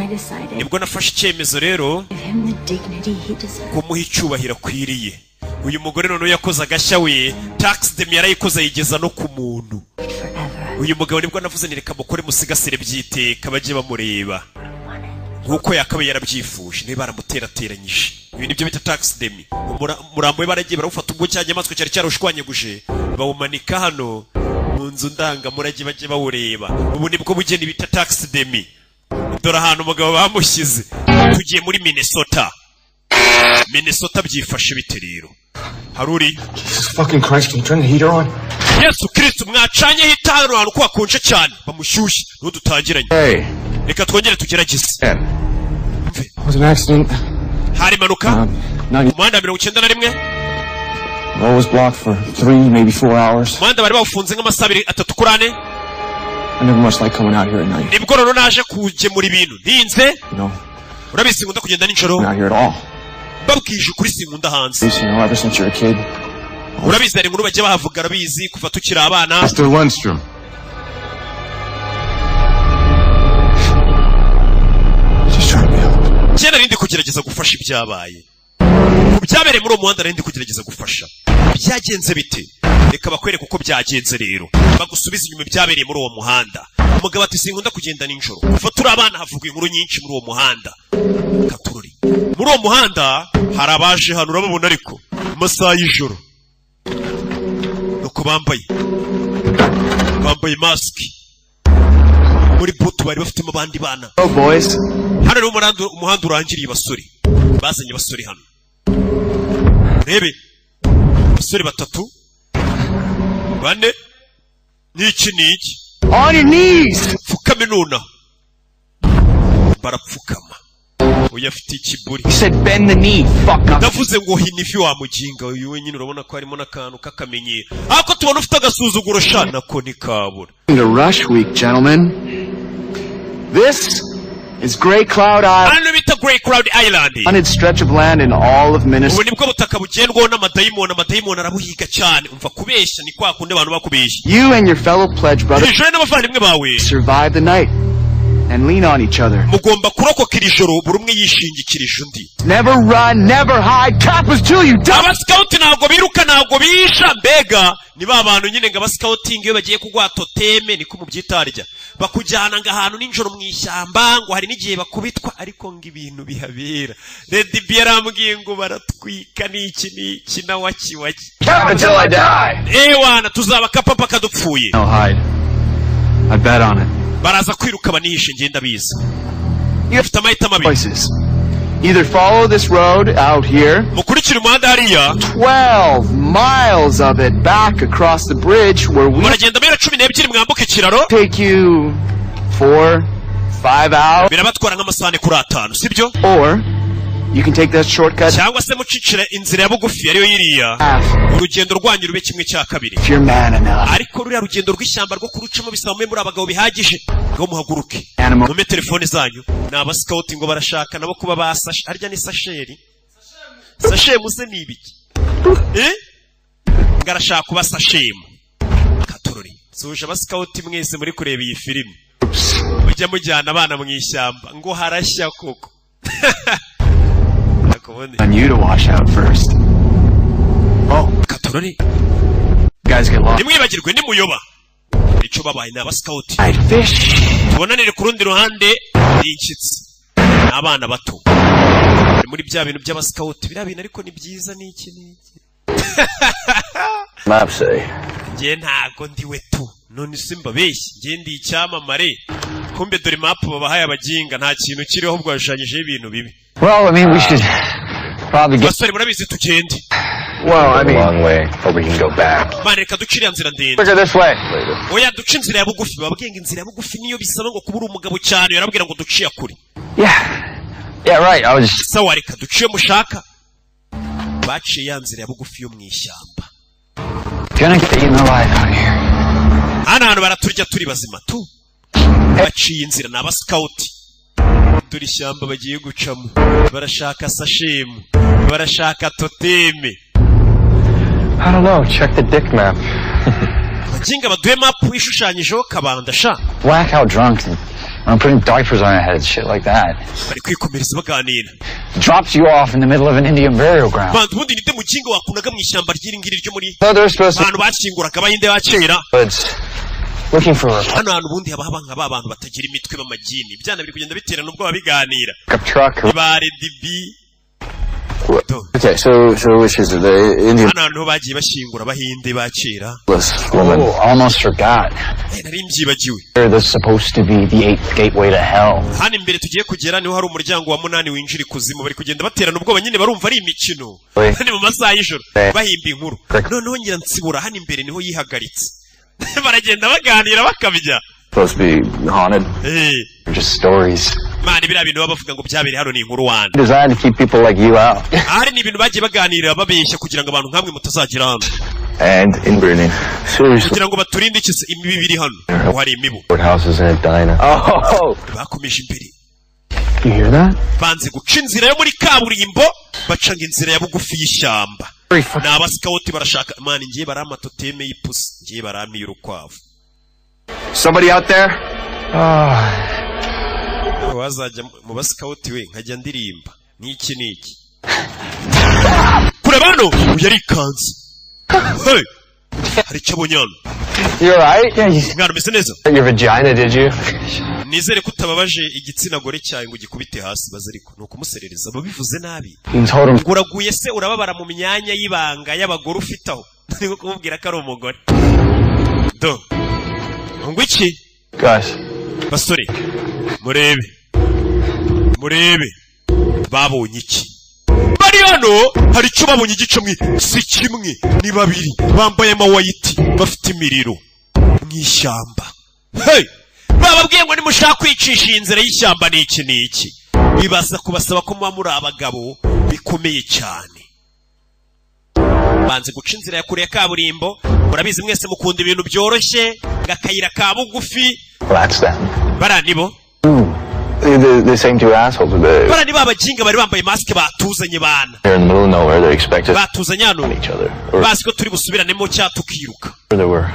Nibwo nafashe icyemezo rero kumuha icyubahiro akwiriye. Uyu mugore none yakoze agashya we, taxidermy yarayikoze yigeza no ku muntu. Uyu mugabo nibwo navuze nireka mukore musigasire byiteka bajye bamureba nkuko yakabaye yarabyifuje, niba baramuterateranyije. Ibi nibyo bita taxidermy. Umurambo we baragiye barawufata ubwo cyanyamaswa cyari cyarushwanyaguje bawumanika hano mu nzu ndangamurage bajye bawureba. Ubu nibwo bugeni bita taxidermy. Dore ahantu umugabo bamushyize. Tugiye muri Minnesota. Minnesota byifashe bite rero? Haruri. Jesus fucking Christ, can you turn the heater on? Yesu Kristo mwacanye hitano hano kwa konje cyane bamushyushye no dutangiranye. Hey. Reka twongere tugerageze. It was an accident. Hari manuka. Umuhanda 91. Road was blocked for 3, maybe 4 hours. Umuhanda bari bawufunze nk'amasaha 3 kurane. I never much like coming out here at night. Nibwo rero naje kugemura ibintu. Ntinze. No. Urabizi ngunda kugenda nijoro. Not here at all. Babwije kuri singunda hanze. You know, ever since you're a kid. Urabizi ari nkuru bajye bahavuga arabizi kuva tukiri abana. Mr. Lundstrom. Just trying to help. Cyane rindi kugerageza gufasha ibyabaye. Mu byabereye muri uwo muhanda rindi kugerageza gufasha. Byagenze bite? Reka bakwereka uko byagenze rero. Bagusubiza inyuma byabereye muri uwo muhanda. Umugabo ati sinkunda kugenda ninjoro. Kuva turi abana havuga inkuru nyinshi muri uwo muhanda. Katurori. Muri uwo muhanda hari abaje hano urababona ariko amasaha y'ijoro. Nuko bambaye mask. Muri boot bari bafitemo abandi bana. Oh boys. Hano rero umuhanda urangiriye basore. Bazanye basore hano. Rebe. Basore batatu. Bane. Niki. On your knees. Fukame nuna. Barapfukama. Uyafite ikiburi. He said bend the knee. Fuck up. Ndavuze ngo hinifi wa mujinga uyu wenyine urabona ko harimo nakantu kakamenyero. Ako tubona ufite agasuzuguro shana ko nikabura. The Rush Week, gentlemen. This is Great Cloud Island. Hano bita Great Cloud Island. On its stretch of land in all of Minnesota. Ubu nibwo butaka bugendwaho n'amadayimoni arabuhiga cyane. Umva kubeshya ni kwa kundi abantu bakubeshya. You and your fellow pledge brothers Ijoro n'abavandimwe bawe survive the night and lean on each other. Mugomba kurokoka iri joro buri umwe yishingikirije undi. Never run, never hide. Campus till you die. Abascout ntabwo biruka ntabwo bisha mbega ni ba bantu nyine ngo abascouting iyo bagiye kugwa toteme niko mubyitarya bakujyana ngahantu ninjoro mu ishyamba ngo hari n'igihe bakubitwa ariko ngo ibintu bihabera. Lady Biera ambwiye ngo baratwika n'iki na waki. Until I die. Wana tuzaba kapapa kadupfuye. No hide. I bet on it. Baraza kwiruka banihishe ngenda biza. Ufite amahitamo abiri. Either follow this road out here. Mukurikira umuhanda hariya. 12 miles of it back across the bridge where we muragenda mera 12 mwambuka ikiraro. Take you 4, 5 hours. Birabatwara nk'amasane kuri 5, sibyo? Or you can take that shortcut. Cyangwa se mucicira inzira ya bugufi ariyo yiriya. Urugendo rwanyu rube kimwe cya kabiri. If you're man enough. Ariko ruriya rugendo rw'ishyamba rwo kurucamo bisaba muri abagabo bihagije. Ngo muhaguruke. Mume telefone zanyu. Ni abascouting ngo barashaka nabo kuba basashe. Harya ni sasheri. Sashe muze ni ibiki? Ngarashaka kuba sashemu. Katorori. Suje abascouting mwese muri kureba iyi filime. Mujya mujyana abana mu ishyamba ngo harashya koko. On you to wash out first. Oh, Katorori. Guys get lost. Nimwibagirwe ni muyoba. Icyo babaye na abascout. Fish. Tubonanire ku rundi ruhande n'ikitsi. Abana bato. Muri bya bintu by'abascout birabina ariko ni byiza n'iki. Mapsay. Nge ntago ndiwe tu. None simba beshyi. Nge ndi icyamamare. Kumbe dore map babahaye abajinga nta kintu kiriho ahubwo yashanyije ibintu bibi. Well, I mean, we should probably get. Basore murabizi tugende. Well, I mean, long way, or we can go back. Bareka ducira nzira ndende. Look at this way. Oya duce inzira ya bugufi babwenga inzira ya bugufi niyo bisaba ngo kubura umugabo cyane yarabwira ngo duciye kuri. Yeah, right. I was just... Sawa reka duciye mushaka. Baciye ya nzira ya bugufi yo mwishyamba. Gonna get you alive out here. Hano baraturya turi bazima tu. Baciye inzira n'aba scout. Turi shyamba bagiye gucamo. Barashaka sashemu. Barashaka toteme. I don't know. Check the dick map. Bajinga baduhe map ishushanyijeho kabanda sha. Whack out drunk and I'm putting diapers on your head, shit like that. Bari kwikomereza baganira. Drops you off in the middle of an Indian burial ground. Bantu bundi nite mujinga wakunaga mwishyamba ry'iringiri ryo muri. They're supposed to. Bantu bashinguraga bayinde bacera. Looking for a... Hano hantu bundi haba nk'abantu batagira imitwe b'amagini. Byana biri kugenda biterana ubwo babiganira. Truck. Bare DB. Okay, so which is the Indian? Hano bagiye bashingura bahinde bacera. Oh, almost forgot. Nari mbyibagiwe. There's supposed to be the 8th gateway to hell. Hano imbere tugiye kugera niho hari umuryango wa 8 winjira ikuzimu. Bari kugenda baterana ubwo banyine barumva ari imikino. Ni mu masaha y'ijoro bahimba inkuru. Noneho ngira nsibura hano imbere niho yihagaritse. Baragenda baganira bakabya. Supposed to be haunted. Just stories. Man, ibira bintu bavuga ngo byabere hano ni inkuru wanda. Designed to keep people like you out. Hari ni ibintu bagiye baganira babeshya kugira ngo abantu nkamwe mutazagira hano. And in Berlin. Seriously. Kugira ngo baturinde iki imibi biri hano. Hari imibu. Courthouses and a diner. Oh. Bakomeje imbere. You hear that? Banze guca inzira yo muri kaburimbo bacanga inzira ya bugufi y'ishyamba. N'aba scout barashaka man ngiye barama toteme y'ipusi ngiye barami y'urukwavu. Somebody out there? Wazajya mu ba scout we nkajya ndirimba niki kure bano yari kanzi. Hey, hari cyabonyano. You're right. Yeah, ngaro mese neza. Your vagina, did you? Nizere kutababaje igitsina gore cyawe ngo gikubite hasi bazariko nuko muserereza babivuze nabi. Nguraguye se urababara mu myanya y'ibanga y'abagore ufitaho. Niko kumubwira ko ari umugore. Do. Ngwiki? Guys. Basore. Murebe. Babonye iki? Bari hano hari cyo babonye igicomwe si kimwe ni babiri bambaye amawayiti bafite imiriro mwishyamba. Hey! Bababwiye ngo nimushaka kwicisha inzira y'ishyamba niki. Bibaza kubasaba ko muba muri abagabo bikomeye cyane. Banze guca inzira ya kure ya kaburimbo, murabizi mwese mukunda ibintu byoroshye, gakayira ka bugufi. That's them. Baranibo? The same two assholes with the... Barani babajinga bari bambaye mask batuzanye bana. They're in the middle of nowhere, they're expected batuzanye hano. each other. Bazi ko turi busubiranemo cya tukiruka. They were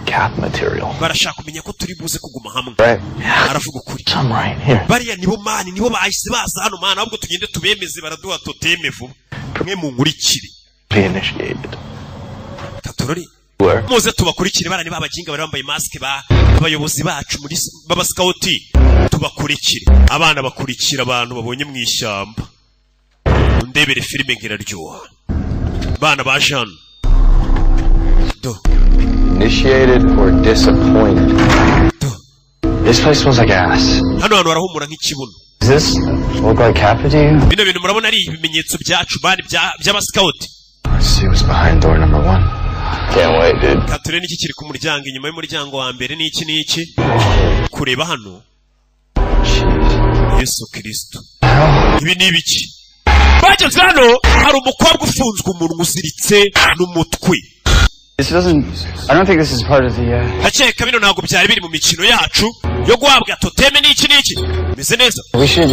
cat material. Barashaka kumenya ko turi buze kuguma hamwe. Right. Aravuga ukuri. Some right here. Bariya nibo mani nibo bahise baza hano mana ahubwo tugende tubemeze baraduha toteme vuba. Mwe mu nkurikire. Initiated. Katorori. Muze tubakurikire barani babajinga bari bambaye mask abayobozi bacu muri baba scout tubakurikire. Abana bakurikira abantu babonye mu ishyamba. Ndebere filime ngiraryoha. Bana ba Jean. Do. Initiated or disappointed. Do. This place smells like ass. Hano harahumura nk'ikibuno. Does this look like Kappa to you? Bino bintu murabona ari ibimenyetso byacu bari by'aba scout. Let's see what's behind door number 1. Can't wait, dude. Kature niki kiri ku muryango inyuma y'umuryango wa mbere niki kureba hano. Yesu Kristo. Ibi ni ibiki? Bageze hano hari umukobwa ufunzwe umunwa uziritse n'umutwe. I don't think this is part of the Hakeka bino ntago byari biri mu mikino yacu yo guhabwa toteme niki. Meze neza. We should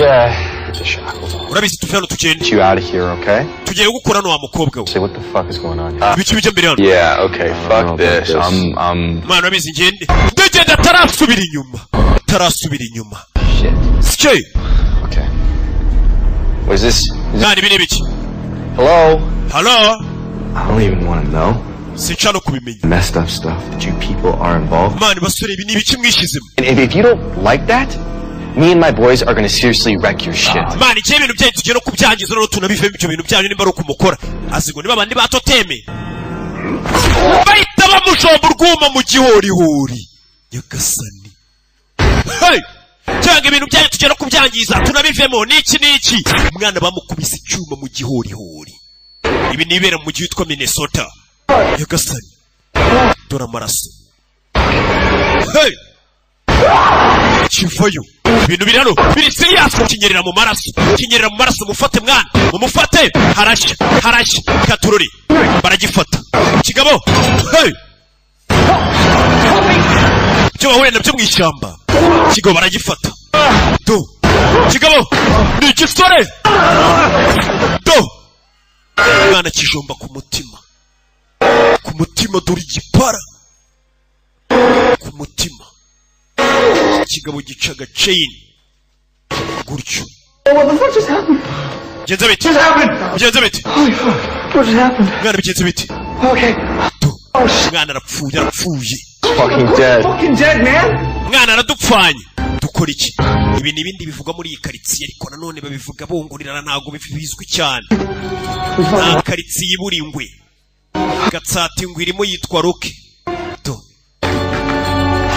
Urabizi tuve hano tugende. You out of here, okay? Tugiye gukura no wa mukobwa we. Say what the fuck is going on? Ibiki bijya mbere hano. Yeah, okay, fuck this. Man, urabizi ngende. Ndagenda tarasubira inyuma. Shit. Skey. Okay. What is this? Nani bine biki? Hello? I don't even want to know. Sinchano kubimenya. Messed up stuff that you people are involved. Man, basore ibi ni ibiki mwishizemo. If you don't like that, me and my boys are going to seriously wreck your shit. Man, ikihe ibintu byanyu tugiye no kubyangiza no tunabivemo ibyo bintu byanyu nimba ari ukumukora. Azigo niba bandi batoteme. Bahita bamushomba urwuma mu gihorihori. Yagasani. Hey! Cyangwa ibintu byanyu tugiye no kubyangiza tunabivemo niki. Umwana bamukubise icyuma mu gihorihori. Ibi nibera mu gihe witwa Minnesota. Yagasani. Dora maraso. Hey! kivayo ibintu biri hano biri serious kinyerera mu maraso mufate mwana mumufate harashya katururi baragifata kigabo hey byo bahuye nabyo mu ishyamba kigabo baragifata do kigabo ni ikisore do mwana kijomba ku mutima dore igipara ku mutima kigabo gicaga chain gutyo What the fuck just happened? Bigenze biti What just happened? mwana bigenze biti Okay. mwana arapfuye Fucking dead, man. mwana aradupfanye dukora iki ibi nibindi bivugwa muri iyi karitsiye ariko nanone babivuga bongurirana ntago bizwi cyane nta karitsiye iburingwe Gatsata ingwe irimo yitwa Roke do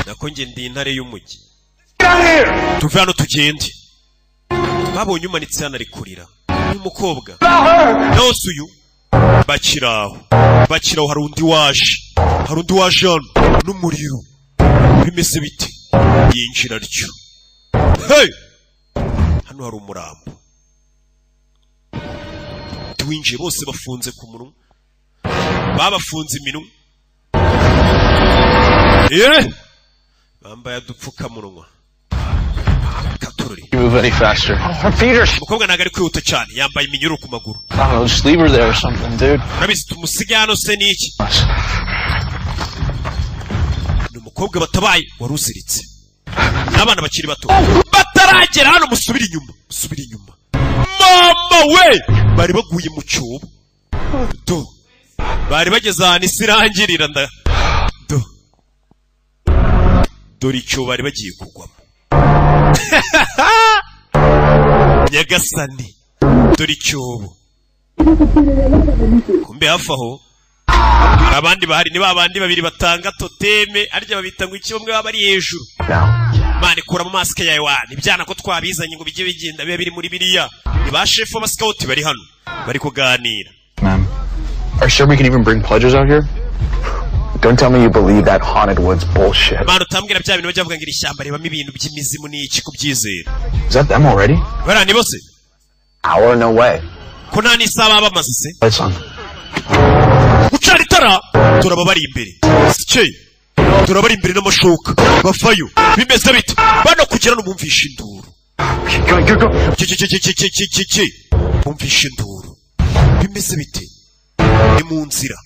nako nge ndi intare y'umujyi tuve hano tugende babonye umanitse hano ari kurira n'umukobwa yose uyu bakiraho hari undi waje hano n'umuriro bimeze biti yinjira ryo hey hano hari umurambo twinjiye bose bafunze ku munwa babafunze iminwa bambaye udupfukamunwa katururi Move any faster. Her feet are... umukobwa ntago ari kwihuta cyane yambaye iminyururu ku maguru I don't know, just leave her there or something, dude. urabizi tumusige hano se n'iki ni umukobwa batabaye wari uziritse n'abana bakiri bato bataragera hano musubire inyuma mama we bari baguye mu cyobo do bari bageze ahantu isi irangirira dore icyo bari bagiye kugwamo nyagasani dore icyobo kumbe hafi aho hari abandi bahari ni babandi babiri batanga toteme arya babita ngo iki bamwe baba bari hejuru mani kura mu masike yawe wani ibyana ko twabizanye ngo bijye bigenda biba biri muri biriya ni ba chef aba scout bari hano bari kuganira. Ma'am, are you sure we can even bring pledges out here? Don't tell me you believe that haunted woods bullshit. Mano tambwira bya bintu bajya bavuga ngo iri shyamba ribamo ibintu by'imizimu n'iki kubyizera. Is that them already? Bara ni bose? Hour, no way. Ko nta n'isaba bamaze se? Lights on. Ucana itara turaba bari imbere. Sikeye. Turaba bari imbere n'amashoka. Bafayo. Bimeze bite? Bano kugera no bumvisha induru. Go. Bumvisha induru. Bimeze bite? Ni mu nzira.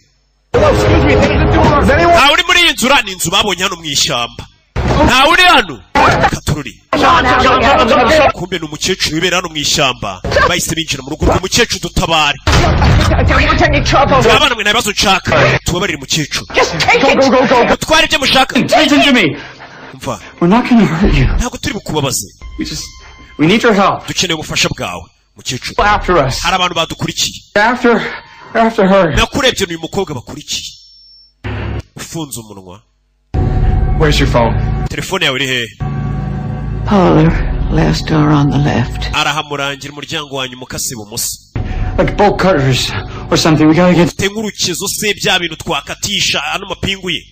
Nta uri muri iyi nzu urana inzu babonye hano mu ishyamba. Nta uri hano. Katururi. Kumbe ni umukecuru wibera hano mu ishyamba. Bahise binjira mu rugo rw'umukecuru dutabare. Abana mwe ntabibazo nshaka. Tubabarire umukecuru. Go. Twari ibyo mushaka. Listen to me. Umva. We're not gonna hurt you. Ntabwo turi bukubabaze. We need your help. Dukeneye ubufasha bwawe, mukecuru. After us. Hari abantu badukurikiye. After her. Nakurebye n'uyu mukobwa bakurikiye. Ufunze umunwa. Where's your phone? Telefone yawe iri hehe? Parlor, last door on the left. Arahamurangira umuryango wanyu mukase ibumoso. Like bolt cutters or something. We gotta get. Tengurukizo se bya bintu twakatisha ano mapingu ye.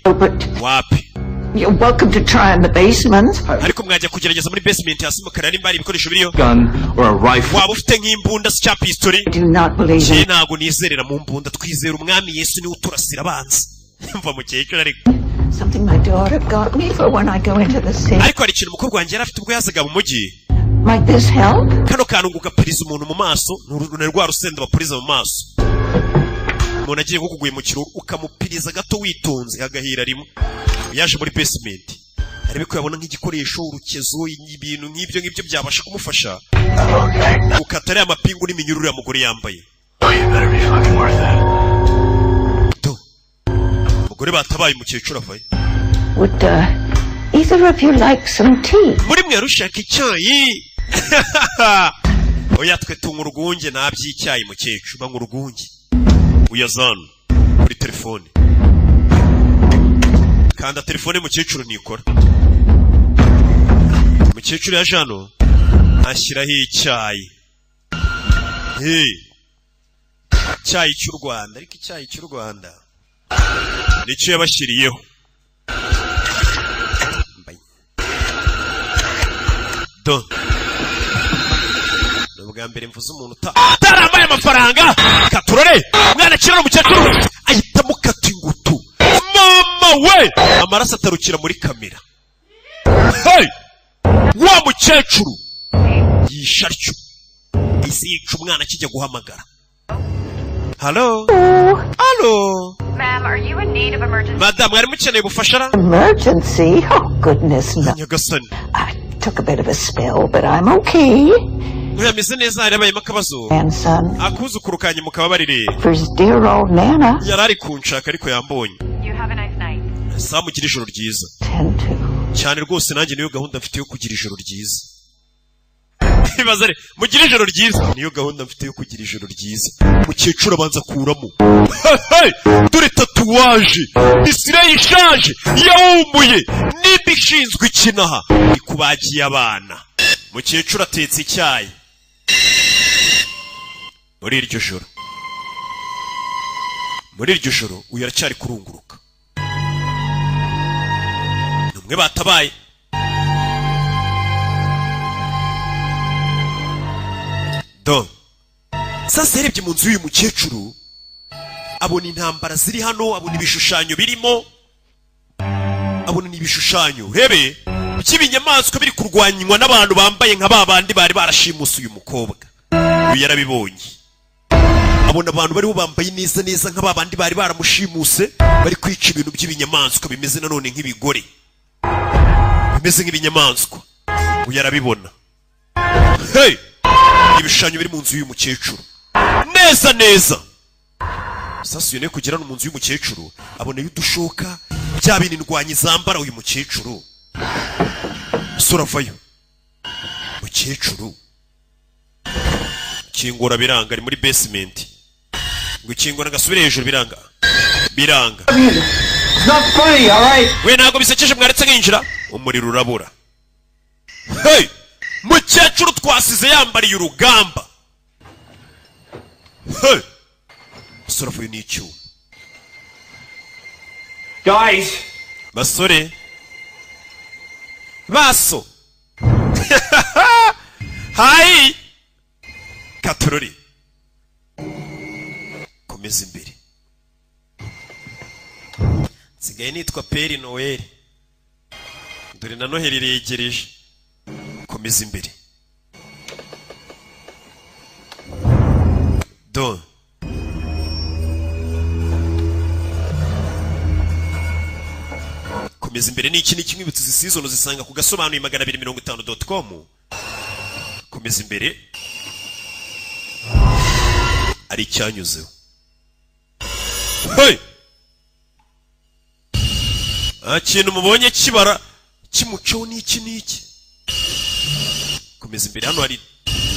Wapi? You're welcome to try in the basement. Ariko mwajya kugerageza muri basement hasi mukara nimba ari ibikoresho biriyo. Gun or a rifle. Waba ufite nk'imbunda se cya pistoli? Do not believe it. Ntago nizerera mu mbunda twizera umwami Yesu ni uturasira abanzi. Mva mukecuru ariko. Something my daughter got me for when I go into the city. Ariko hari ikintu umukobwa wanjye yari afite ubwo yazaga mu mujyi. Might this help? Kano kantu ngugapiriza umuntu mu maso ni rwa rusenda bapuriza mu maso. Umuntu agiye kukuguye mu kiro ukamupiriza gato witonze kagahira rimwe. Yaje muri basement. Arebe ko yabona nk'igikoresho urukezo ibintu nk'ibyo byabasha kumufasha. Ukatare amapingu n'iminyururu ya mugore yambaye. You better be fucking worth it. Mugore batabaye umukecuru afaye. Would either of you like some tea? Muri mwe rushaka icyayi. Oya twe tunga urwunge naby'icyayi mukecuru banga urwunge. Uyazana kuri telefone. Kanda telefone mukecuru nikora. Mukecuru yaje hano ashyiraho icyayi. Icyayi cy'u Rwanda ariko icyayi cy'u Rwanda nicyo yabashyiriyeho. do ubwa mbere mvuze umuntu utarambaye amafaranga katurore umwana akira n'umukecuru ahita mukata ingutu mama we amaraso atarukira muri kamera hey wa mukecuru yisharyo isi yica umwana kijya guhamagara hello hello ma'am, are you in need of emergency? Madam, mwari mukeneye ubufasha? Emergency? Oh, goodness, no. Nyagasani. I took a bit of a spill, but I'm okay. Uyameze neza yarabayemo akabazo. Grandson. Akuzukuru kanye mukababarire. For his dear old Nana. Yarari kunshaka ariko yambonye. You have a nice night. Samugira ijoro ryiza. Cyane rwose nanjye niyo gahunda mfite yo kugira ijoro ryiza. Bazare mugira ijoro ryiza niyo gahunda mfite yo kugira ijoro ryiza. Mukecuru abanza kuramo. Dore tatuwaje isire yishaje yawumuye nibishinzwe ikinaha ikubagiye abana. Mukecuru atetse icyayi muri iryo joro uyu aracyari kurunguruka. Numwe batabaye do sasa yarebye mu nzu y'uyu mukecuru abona intambara ziri hano, abona ibishushanyo birimo, abona n'ibishushanyo urebe by'ibinyamaswa biri kurwanywa n'abantu bambaye nka babandi bari barashimuse uyu mukobwa. Uyu yarabibonye abona abantu bariho bambaye neza neza nka babandi bari baramushimuse bari kwica ibintu by'ibinyamaswa bimeze nanone nk'ibigore bimeze nk'ibinyamaswa. Uyu yarabibona hey ibishushanyo biri mu nzu y'uyu mukecuru neza neza. Sasa yone kugera no mu nzu y'umukecuru abona y'udushoka bya bintu ndwanyi zambara uyu mukecuru. Sura vayo mukecuru kingura biranga ari muri basement ngo kingura gasubire hejuru biranga It's not funny, all right? We nago bisekeje mwaretse nginjira umuriro urabura. Hey mukecuru twasize yambariye urugamba. Hey sura vayo n'icyo Guys, basore baso hayi katurori komeza imbere. Nsigaye nitwa Peri Noel dore na Noheli iregereje. Komeza imbere do komeza imbere ni iki kimwe bitse season zisanga ku gasobanuye 250.com. Komeza imbere ari cyanyuzeho. Hey akintu mubonye kibara kimuco n'iki komeza imbere hano hari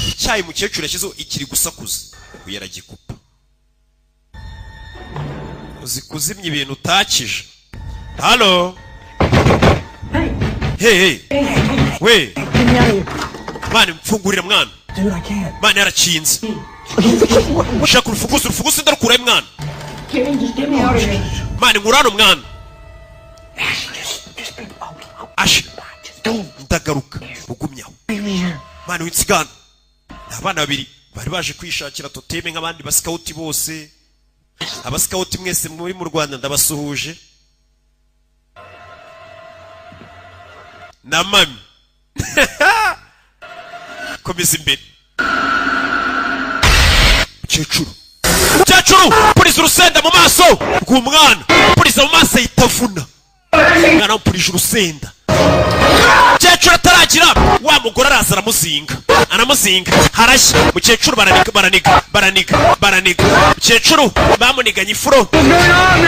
icyayi mukecuru yashyizeho ikiri gusakuza uyaragikupa uzi kuzimya ibintu utakije. Halo hey we mani mfungurira mwana. Dude, I can't. Mani yarakinze ushaka urufugusi ndarukurayo mwana. Just get me out of here. Mani ngurano mwana. Ashi ndagaruka ugumyaho mani w'insigana. Abana babiri bari baje kwishakira toteme nk'abandi basikauti bose. Abasikauti mwese muri mu Rwanda ndabasuhuje na mami. Komeza imbere mukecuru puriza urusenda mu maso rw'umwana. Puriza mu maso yitavuna umwana wamupurije urusenda. Mukecuru ataragira wa mugore araza aramuzinga harashya. Mukecuru baraniga mukecuru bamuniganye ifuro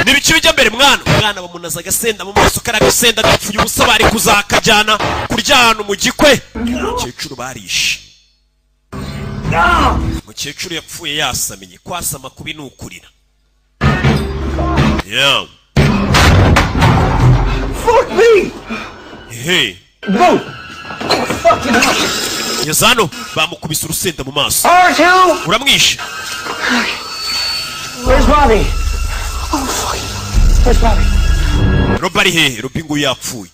n'ibiki bijya mbere mwana bamunaza agasenda mu maso karagasenda gapfuye ubusa bari kuzakajyana kuryana mu gikwe. Mukecuru barishe. Mukecuru yapfuye yasamenye kwasama kubi nukurira. Yeah. Fuck me! Hey. Move! Fucking hell! Yazano bamukubise urusenda mu maso. R2! Uramwishe. Where's Robbie? Oh fuck. Where's Robbie? Robbie he, Robbie ngo yapfuye.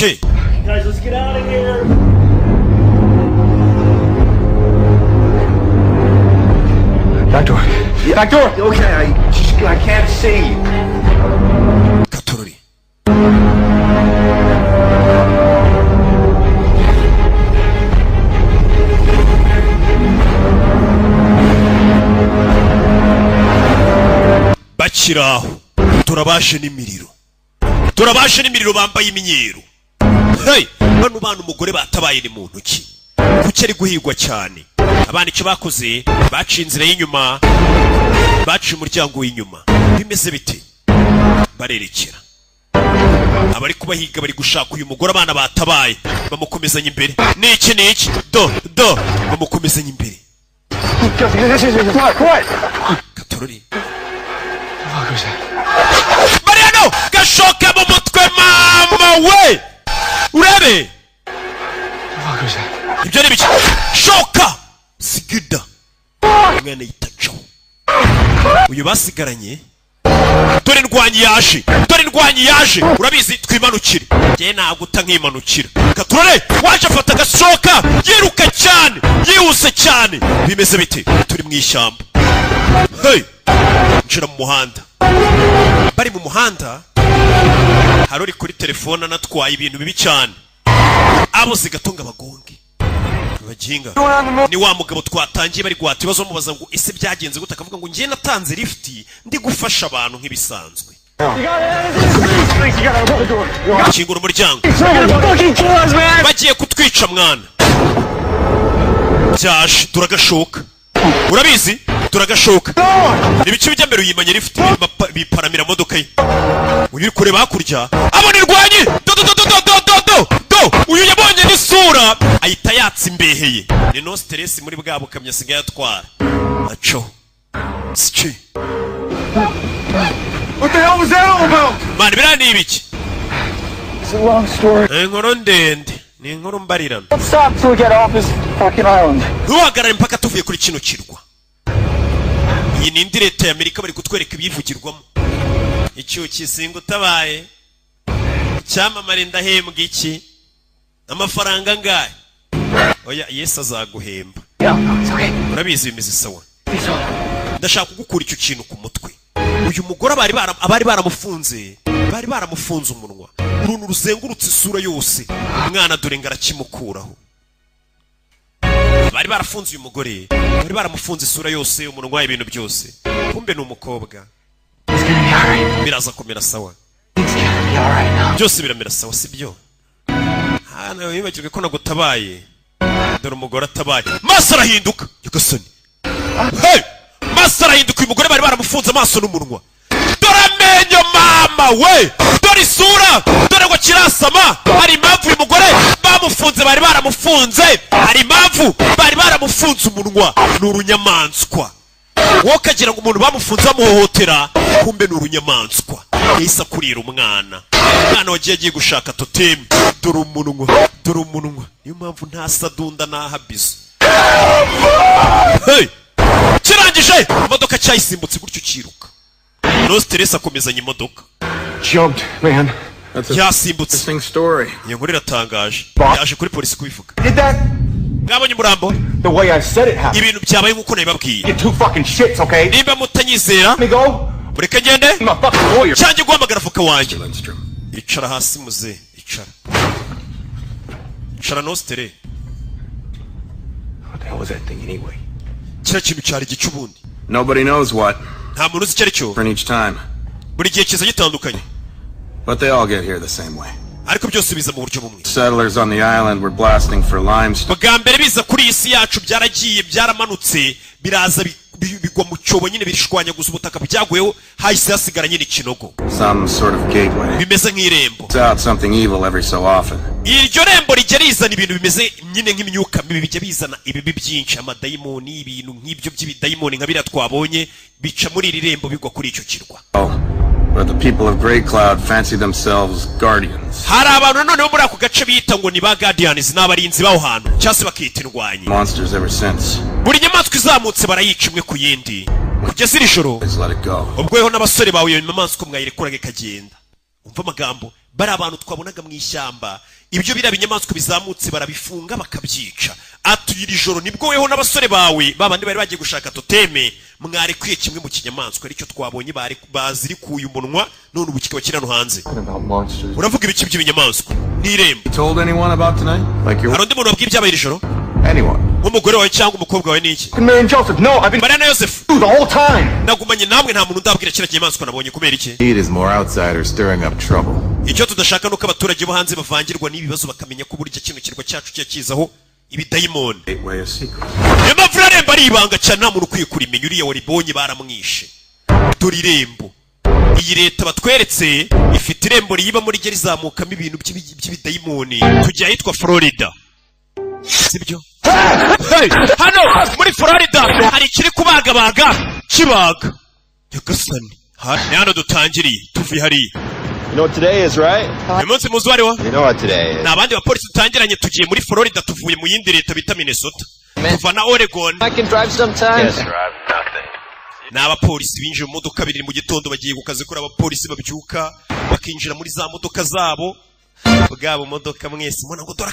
Okay. Guys, let's get out of here. Back door. Yeah. Back door. Okay, I can't see. Katorori. Bakiraho. Turabashe n'imiriro bambaye imyeru. Hey, bano bana umugore batabaye ni muntu ki? Kuki ari guhigwa cyane? Abana icyo bakoze baciye inzira y'inyuma, baciye umuryango w'inyuma. Bimeze bite? Barerekera. Abari kubahiga bari gushaka uyu mugore abana batabaye, bamukomezanya imbere. Niki do bamukomezanya imbere. Katorori. Mariano, gashoke mu mutwe mama we. Urebe. Ibyo ni biki? Shoka. Sigida. Mwana yitacho. Uyu basigaranye. Dore ndwanyi yaje. Urabizi twimanukire. Je naguta nkimanukira. Katurore waje afata gashoka. Yiruka cyane. Yihuse cyane. Bimeze bite? Turi mu ishyamba. Hey. Nshira mu muhanda. Bari mu muhanda. Harori kuri telefone anatwaye ibintu bibi cyane. Abo zigatunga bagonge. Baginga. Ni wa mugabo twatangiye bari gwata ibibazo mubaza ngo ese byagenze gute akavuga ngo ngiye natanze lift ndi gufasha abantu nk'ibisanzwe. Kingura umuryango. Bagiye kutwica mwana. Byaje turagashoka. Urabizi? Turagashoka. Nibice bijya mbere uyimanye lift biparamira modoka ye. Uyu kureba hakurya. Abone irwanyi. Do. Uyu yabonye n'isura ahita yatsa imbeheye. Ni no stress muri bwabo kamya sigaye atwara. Acho. Ski. What the hell was that all about? Man, birani ibiki? It's a long story. Inkuru ndende. Ni inkuru mbarirano. Let's stop till we get off this fucking island. Ntuhagarare mpaka tuvuye kuri kino kirwa. Iyi ni indi leta y'Amerika bari kutwereka ibyivugirwamo. Icyo kisinga utabaye. Icyamamare ndahembwa iki? Amafaranga ngahe? Oya Yesu azaguhemba. Urabizi bimeze sawa. Ndashaka kugukura icyo kintu ku mutwe. Uyu mugore abari baramufunze umunwa. Uruntu ruzengurutse isura yose. Umwana dore ngarakimukuraho. Bari barafunze uyu mugore. Bari baramufunze isura yose, umunwa ibintu byose. Kumbe ni umukobwa. Biraza kumera sawa. Byose biramera sawa sibyo? Hano wibagirwe ko nagutabaye. Dore umugore atabaye. Maso arahinduka. Yagasoni. Hey! Maso arahinduka uyu mugore bari baramufunze amaso n'umunwa. Dore amenyo mama we! Dore isura! Dore ngo kirasama! Hari impamvu uyu mugore bamufunze bari baramufunze! Hari impamvu bari baramufunze umunwa! Ni urunyamaswa. Wowe kagira ngo umuntu bamufunze bamuhohotera, kumbe ni urunyamaswa. Yahise akurira umwana. Umwana wagiye agiye gushaka totemi. Dore umunwa. Niyo mpamvu nta sadunda nahabizo. Hey! Kirangije! Imodoka cyayisimbutse gutyo kiruka. No stress akomezanya imodoka. Jumped, man. Yasimbutse. This thing's story. Iyo nkuru iratangaje. Yaje kuri polisi kubivuga. Did that? Ngabonye umurambo. The way I said it happened. Ibintu byabaye nkuko nabibabwiye. You two fucking shits, okay? Nimba mutanyizera. Let me go. Mureke ngende. I'm a fucking lawyer. Cyanjye guhamagara avoka wanjye. Icara hasi muze. Icara no stere. What the hell was that thing anyway? Kira kintu cyari gicubundi. Nobody knows what. Nta muntu uzi icyo aricyo. For each time. Buri gihe kiza gitandukanye. But they all get here the same way. Ariko byose biza mu buryo bumwe. Settlers on the island were blasting for limestone. Bwa mbere biza kuri isi yacu byaragiye byaramanutse biraza bigwa mu cyobo nyine birishwanyaguza ubutaka byaguyeho hahise hasigara nyine ikinogo. Some sort of gateway. Bimeze nk'irembo. It's out something evil every so often. Iryo rembo rijya rizana ibintu bimeze nyine nk'imyuka mibi bijya bizana ibibi byinshi amadayimoni ibintu nk'ibyo by'ibidayimoni nka biriya twabonye bica muri iri rembo bigwa kuri icyo kirwa. But the people of Grey Cloud fancy themselves guardians. Hari abantu noneho muri ako gace bita ngo ni ba guardians n'abarinzi baho hantu cyase bakita indwanyi. Monsters ever since. Buri nyamaswa izamutse barayica imwe ku yindi. Kugeza iri joro. Let's let it go. Ubwo yeho n'abasore bawe iyo nyamaswa mwayirekuraga ikagenda. Umva amagambo bari abantu twabonaga mu ishyamba ibyo biraba inyamaswa bizamutse barabifunga bakabyica iri joro nibwo weho n'abasore bawe babandi bari bagiye gushaka toteme mwari kwiye kimwe mu kinyamaswa aricyo twabonye baziri kuyu munwa none ubu kikaba kirano hanze uravuga ibiki by'ibinyamaswa n'irembo harundi muntu wabwiye ibyabaye iri joro umugore wawe cyangwa umukobwa wawe niki Mariana Joseph nagumanye namwe nta muntu ndabwira kira kinyamaswa nabonye kubera iki icyo tudashaka nuko abaturage bo hanze bavangirwa n'ibibazo bakamenya ko burya kintu kirwa cyacu cyakizaho ibidayimoni niyo mpamvu irembo ari ibanga cyane nta muntu ukwiye kurimenya uriya waribonye baramwishe dore irembo iyi leta batweretse ifite irembo riyiba muri ryo rizamukamo ibintu by'ibidayimoni tujya ahitwa Florida sibyo hano muri Florida hari ikiri kubagabaga kibaga yagasani hano dutangiriye tuvi hariya You know what today is, right? Umunsi muzi wari wa? You know what today is. Nabandi bapolisi tutangiranye tugiye muri Florida tuvuye mu yindi leta bita Minnesota. Tuva na Oregon. I can drive sometimes. Yes, drive nothing. N'abapolisi binjiye mu modoka biri mu gitondo bagiye gukaze kuri abapolisi babyuka bakinjira muri za modoka zabo. Bwabo modoka mwese mbona ngo dora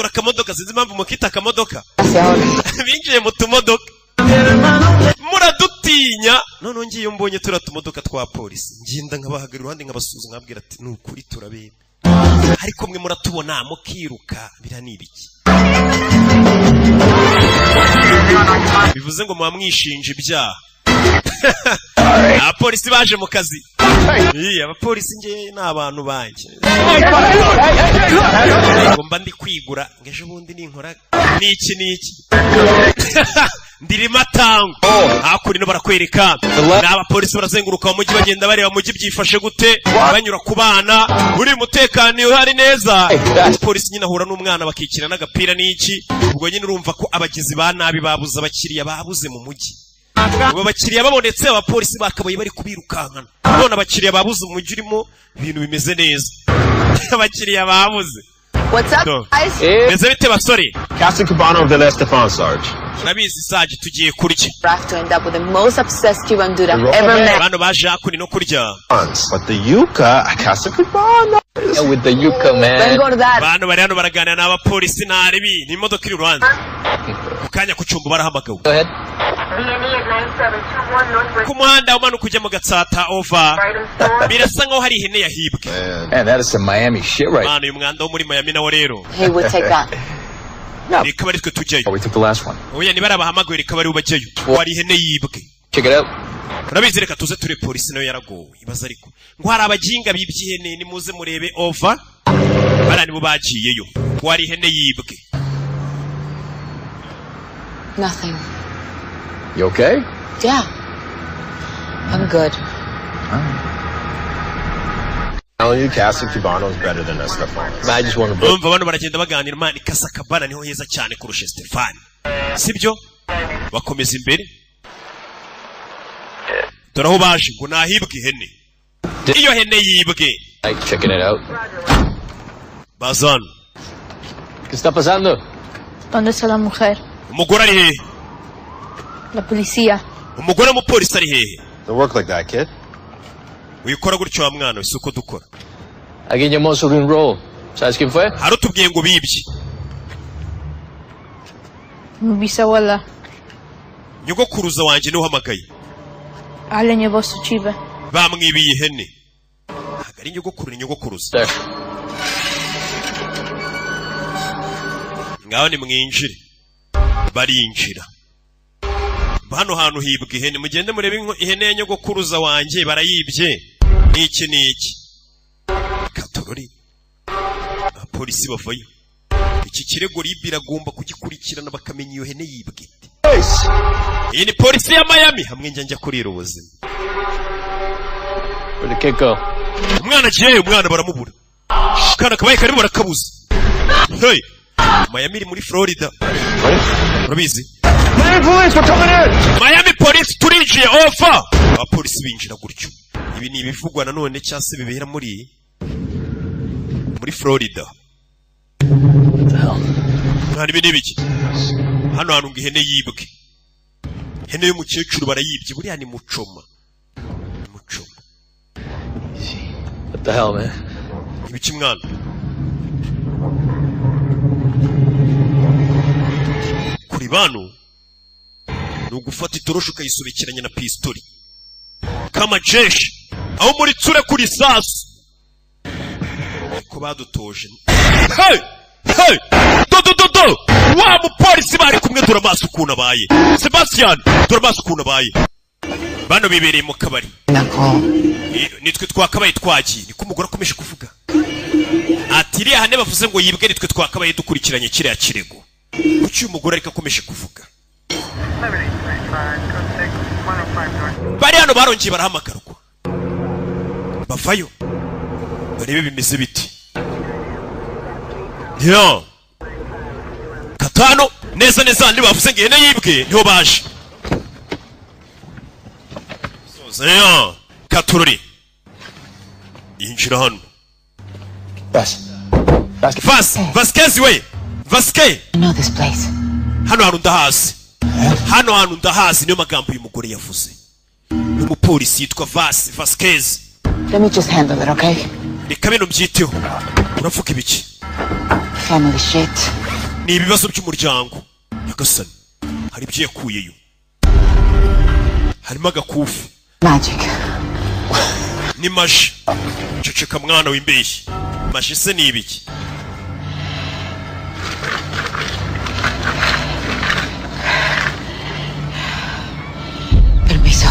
akamodoka sinzi impamvu mukita akamodoka. Binjiye mu tumodoka. Muradutinya none ngiye mbonye turatumodoka twa polisi nginda nkabahagarira iruhande nkabasuza nkabwira ati nukuri turabebe ariko mwe muratubona mukiruka biranibiki bivuze ngo mwamwishinje ibyaha abapolisi baje mu kazi abapolisi nge n'abantu banjye ngomba ndi kwigura ngeje bundi ninkora niki ndirima tango hakuri no barakwereka n'abapolisi barazenguruka mu mujyi bagenda bareba mujyi byifashe gute banyura ku bana uri mutekano uhari neza polisi nyine ahura n'umwana bakikira n'agapira n'iki ubwo nyine urumva ko abagizi ba nabi babuze abakiriya babuze mu mujyi abo bakiriya babonetse abapolisi bakabaye bari kubirukankana none abakiriya babuze mu mujyi urimo ibintu bimeze neza abakiriya babuze What's up, guys? Meze bite basore? Captain Cabano of the Les Stefan, Sarge. Nabizi Sarge tugiye kurya. Have to end up with the most obsessed Cuban dude I've ever met. Bano baje akuri no kurya. But the yuca, Captain Cabano. Yeah, with the yuca, man. Let's go to that. Bano bari hano baraganira n'abapolisi n'aribi ni imodoka iri ruhanze. Ukanya kucumba barahamagawe. Go ahead. Ku muhanda umanuka ujya mu Gatsata over. Birasa nkaho hari ihene yahibwe. Man, that is some Miami shit right. Bano uyu mwanda wo muri Miami nawo rero. Hey, we'll take that. No. Reka bari twe tujyayo. Oh, we took the last one. Oya ni barabahamagaye reka bari ubajyayo. Wari ihene yibwe. Check it out. Urabizi reka tuze ture polisi nayo yaragowe. Ibaza ariko. Ngo hari abajinga bibye ihene ni muze murebe over. Barani bo bagiyeyo. Wari ihene yibwe. Nothing. You okay? Yeah. I'm good. Telling you, Captain Cabano is better than us, Stefan. I just want to. Umva bano baragenda baganira mani Kasakabana niho heza cyane kurusha Stefan. Sibyo? Bakomeza imbere. Doraho baje ngo nahibwe ihene. Iyo hene yibwe. Like checking it out. Bazan. ¿Qué está pasando? ¿Dónde está la mujer? Umugore ari hehe? La policía. Umugore mu polisi ari hehe? Don't work like that, kid. Wikora gutyo wa mwana isuko dukora. Alguien llamó sobre un robo. ¿Sabes quién fue? Harutubwiye ngo bibye. Mi bisabuela. Nyogokuruza wanje niho hamagaye. Alenye su chive. Bamwibiye ihene. Hagari nyogokuru ni nyogokuruza. Ngaho ni mwinjire. Barinjira. Hano hantu hibwe ihene mugende murebe ihene ya nyogokuruza wanje barayibye. Niki. Katorori. Apolisi bavayo. Iki kirego biragomba kugikurikirana bakamenya iyo hene yibwe. Iyi ni polisi ya Miami hamwe njya kurira ubuzima. Where the kid go? Umwana agiye umwana baramubura. Kana kabaye kari barakabuza. Hey. Miami iri muri Florida. Urabizi? Miami police, we're coming in! Miami police turinjiye ofa! Abapolisi binjira gutyo. Ibi ni ibivugwa nanone cyase bibera muri Florida. Nari bine biki? Hano hantu ngihene yibwe. Hene y'umukecuru barayibye buriya ni mucoma. Mucoma. What the hell, man? ibiki mwana kuri bano ni ugufata itoroshi ukayisubikiranya na pistori kama jeshi aho muri tsure kuri sasu ko badutoje hey hey do wa mupolisi bari kumwe dore amaso ukuntu abaye Sebastian dore amaso ukuntu abaye bano bibereye mu kabari nitwe twakabaye twagiye niko umugore akomeje kuvuga ati iriya hane bavuze ngo yibwe nitwe twakabaye dukurikiranye kiriya kirego kuki uyu mugore ariko akomeje kuvuga bari hano barongeye barahamagarwa bavayo barebe bimeze biti yo katano neza ndi bavuze ngo ihene yibwe niho baje sozeyo katururi injira hano Vasquez we Vasquez I know this place. hano hantu ndahazi niyo magambo uyu mugore yavuze n'umupolisi yitwa Vasquez. Let me just handle it, okay? reka bino mbyiteho uravuga ibiki Family shit. ni ibibazo by'umuryango nyagasani hari ibyo yakuyeyo harimo agakufi Magic. ni maji ceceka mwana w'imbeshyi maji se ni ibiki Permiso.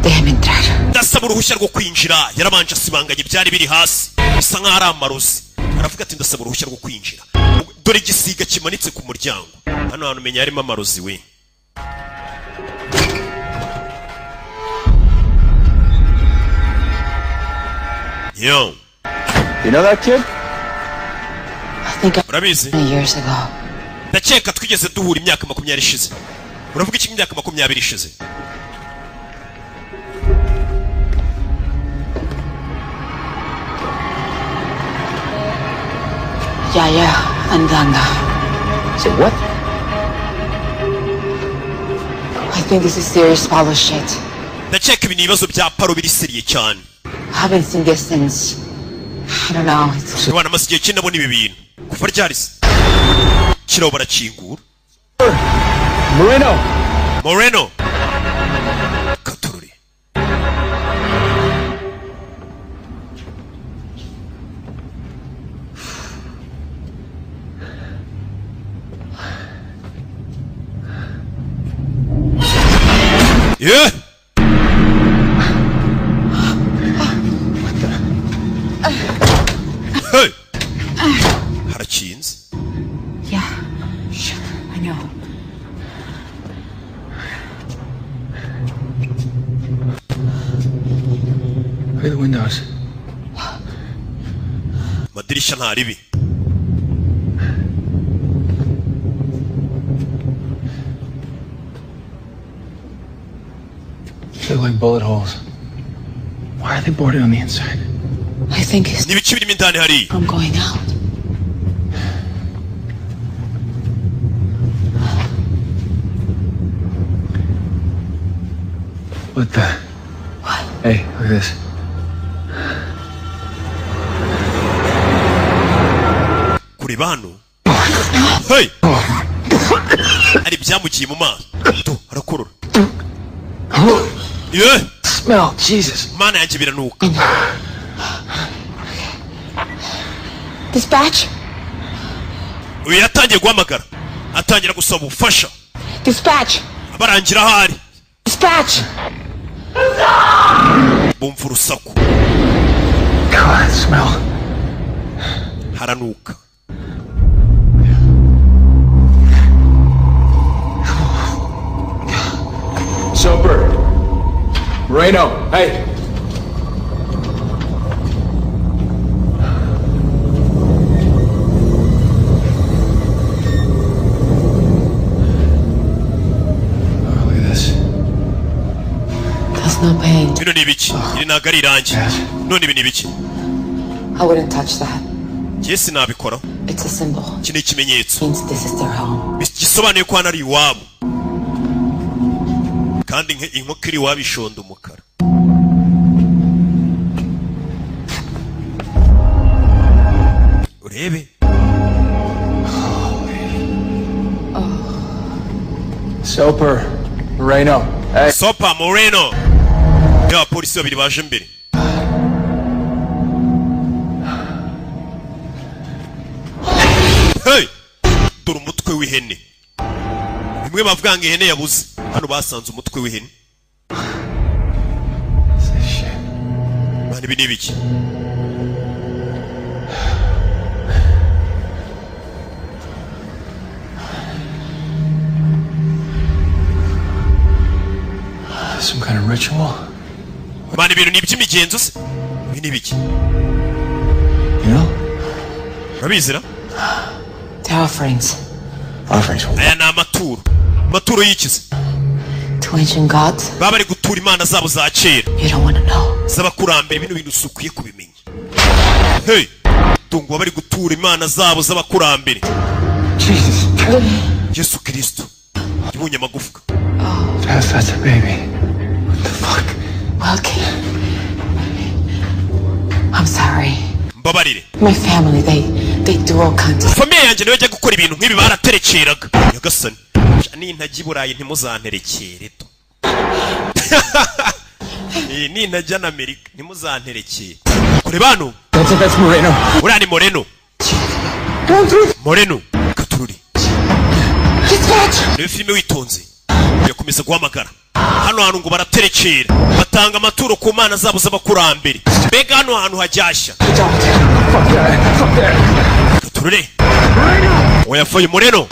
Déjame entrar. ndasaba uruhushya rwo kwinjira yarabanje asibanganye byari biri hasi bisa nk'aho ari amarozi aravuga ati ndasaba uruhushya rwo kwinjira dore igisiga kimanitse ku muryango hano hantu umenya harimo amarozi we yo You know that kid? I think urabizi years ago. ndakeka twigeze duhura imyaka 20 ishize uravuga iki imyaka 20 ishize Yeah, andanga. Say what? I think this is serious follow shit. ndakeka ibi ni ibibazo bya paro biri seriye cyane I haven't seen this since. I don't know. It's Bwana masigiye kinabona ibi bintu kuva ryari se kiraho barakingura Moreno Katururi yeah hey harakinze yeah. Sure, I know. Look at the windows. Madirisha ntaribi They look like bullet holes. Why are they boarded on the inside? I think it's n'ibiki birimo indani hari from going out. What the? What? Hey, look at this. kureba hano hey ari byamukiye mu maso to arakorora yeah Smell, Jesus. mana yanjye biranuka Dispatch? uyu yatangiye guhamagara atangira gusaba ubufasha Dispatch? barangira ahari Dispatch? bumva urusaku God, smell. haranuka Soper. Moreno, hey. Oh, look at this. That's no pain. bino ni ibiki iri ntabwo ari irangi none ibi ni ibiki I wouldn't touch that. njye sinabikoraho It's a symbol. iki ni ikimenyetso Means this is their home. gisobanuye ko hano ari iwabo kandi inkoko iri iwabo ishonda umukara urebe Soper Moreno. Hey. Soper Moreno. Ya polisi babiri baje imbere. Hey! Dore umutwe w'ihene. Bimwe bavuga ngo ihene yabuze. Hano basanze umutwe w'ihene. Bani bini biki? Some kind of ritual? Bani bintu ni by'imigenzo se? Bini biki? You know? Babizira? They're offerings. Offerings. Aya ni amaturo. Amaturo yikize. To ancient gods? Baba bari gutura imana zabo za kera. You don't want to know. Z'abakurambere bino bintu usukwiye kubimenya. Hey! Tungo bari gutura imana zabo z'abakurambere. Jesus. Yesu Kristo. Yibunye amagufwa. That's a baby. What the fuck? Okay. I'm sorry. Mbabarire. My family, they do all kinds of... Famille yanjye niwe ajya gukora ibintu nk'ibi baraterekeraga. Yagasani. Nintajya Burayi ntimuzanterekere to. Nintajya na Amerika ntimuzanterekere. Kure bano. That's Moreno. Uriya ni Moreno. Moreno. Katururi. Niwe filime witonze. Yakomeza guhamagara. Hano hantu ngo baraterekera. Batanga amaturo ku mana zabo z'abakurambere. Mbega hano hantu hajyashya. Katururi. Oyafoye Moreno.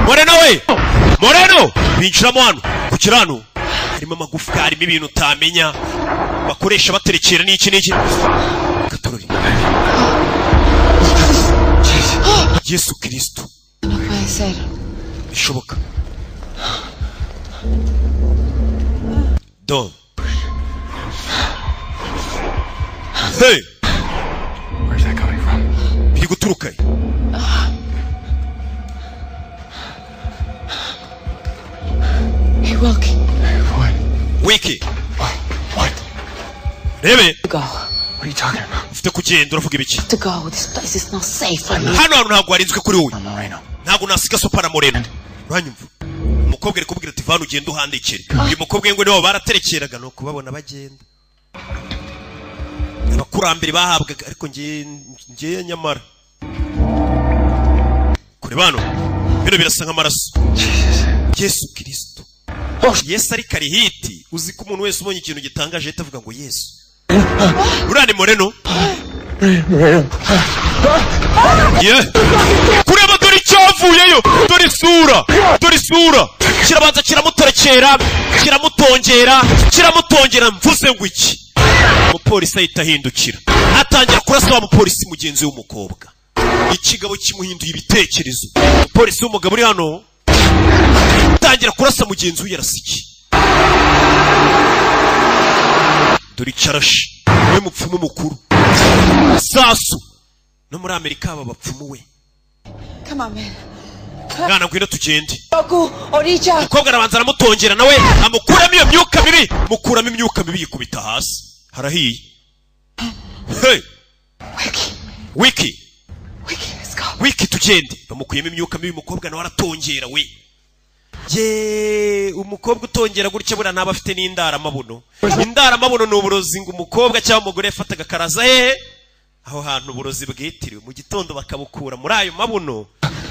Moreno we! Moreno! Binjiramo hano. Kugira hano. Harimo amagufwa, harimo ibintu utamenya. Bakoresha baterekera n'iki n'iki. Katururi. Yesu Kristo. Bishoboka. Don. Hey! Where's that coming from? Biri guturuka. Hey, Wilkie. What? Wiki. What? Rebe. Go. What are you talking about? Ufite kugenda uravuga ibiki? To go. This place is not safe for me. Hano hantu ntabwo harinzwe kuri wowe. Moreno. Ntabwo nasiga Sopa na Moreno. Uranyumva? Umukobwa ari kubwira ati vana ugenda uhandikire. Uyu mukobwa ngo nibo baraterekeraga no kubabona bagenda. Abakurambere bahabwaga ariko ngiye nyamara. Kure bano. Bino birasa nk'amaraso. Yesu Kristo. Yesu ari kari hiti. Uzi ko umuntu wese ubonye ikintu gitangaje ahita avuga ngo Yesu. Uriya ni Moreno. Yeah. Kureba dore icyavuyeyo. Dore isura. Dore isura. Kirabanza kiramuterekera. Kiramutongera mvuze ngo iki. Umupolisi ahita ahindukira. Atangira kurasa wa mupolisi mugenzi w'umukobwa. Ikigabo kimuhinduye ibitekerezo. Umupolisi w'umugabo uri hano. Atangira kurasa mugenzi we yarasiki. Dore icyarashi. We mupfumu mukuru. Sasu. No muri Amerika aba bapfumu we. Come on, man. Mwana ngwino tugende. Goku, Orija. Umukobwa arabanza aramutongera nawe amukuramo iyo myuka mibi. Mukuramo imyuka mibi yikubita hasi. Harahiye. Hey. Wiki. Let's go. Wiki tugende. Bamukuyemo imyuka mibi umukobwa nawe aratongera we. Je, umukobwa utongera gutya bura ntaba afite n'indara mabuno. Indara mabuno ni uburozi ngo umukobwa cyangwa umugore yafataga karaza hehe. Aho hantu uburozi bwitiriwe mu gitondo bakabukura muri ayo mabuno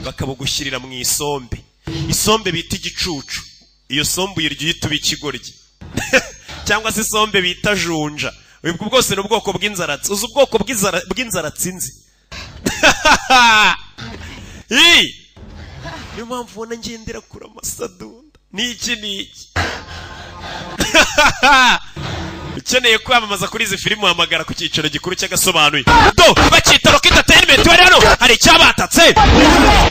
bakabugushyirira mu isombe. Isombe bita igicucu. Iyo sombe uyirya uhita uba ikigoryi. Cyangwa se isombe bita junja. Ubwo bwose ni ubwoko bw'inzaratsi. Uzi ubwoko bw'inzaratsi nzi. Niyo mpamvu ubona ngendera kuri amasadunda. Niki. Ukeneye kwamamaza kuri izi filime uhamagara ku cyiciro gikuru cy'agasobanuye. Do bakita Rock Entertainment bari hano hari icyabatatse.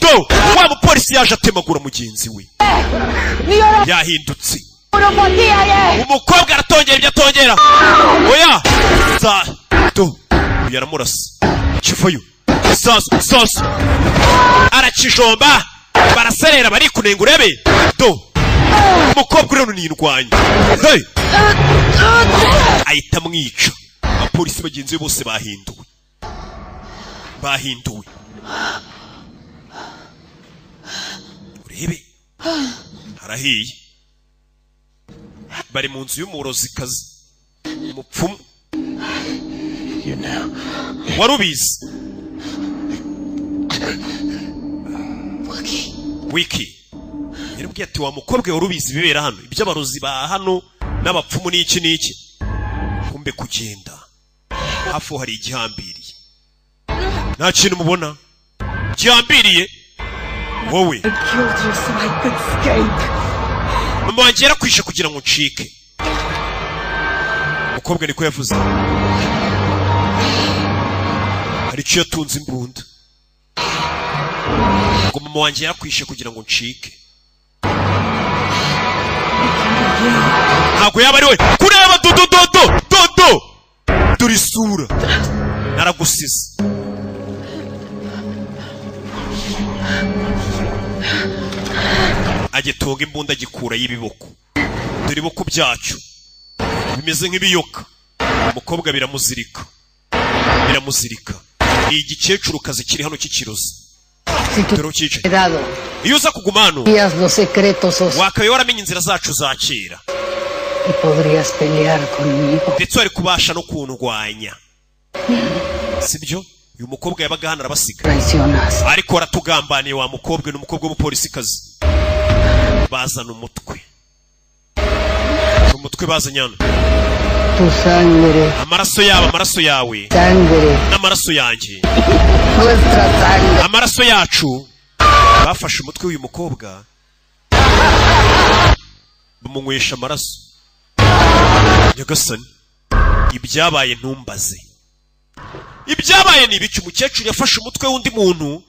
Do wa mupolisi yaje atemagura mugenzi we. Yahindutse. Umukobwa aratongera ibyo atongera. Oya. Do yaramurasa. Kivayo. Sasu. Arakijomba. Baraserera bari kunenga urebe. Do umukobwa rero nindwanya. Hey. Ahita mwica. Abapolisi bagenzi be bose bahinduwe. urebe harahiye bari mu nzu y'umurozikazi umupfumu warubizi wiki yarubwiye ati wa mukobwa warubizi bibera hano iby'abarozi ba hano n'abapfumu n'iki kumbe kugenda hafi hari igihambiriye nta kintu mubona gihambiriye wowe mama wanjye yarakwishe kugira ngo ncike umukobwa niko yavuze hari icyo yatunze imbunda ngo mama wanjye yarakwishe kugira ngo ncike ntabwo yaba ari we kureba dodo dore isura naragusize agitunga imbunda agikura y'ibiboko dore ibiboko byacu bimeze nk'ibiyoka umukobwa biramuzirika ni igikecuru kazi kiri hano cy'ikirozi dore ukicaye iyo uza kuguma hano wakabaye waramenye inzira zacu za kera ndetse wari kubasha no kundwanya sibyo uyu mukobwa yabaga hano arabasiga ariko waratugambaniye wa mukobwa n'umukobwa w'umupolisikazi bazana umutwe bazanye hano amaraso yawe n'amaraso yanjye amaraso yacu bafashe umutwe w'uyu mukobwa bamunywesha amaraso nyagasani ibyabaye ntumbaze ibyabaye ni ibiki umukecuru yafashe umutwe w'undi muntu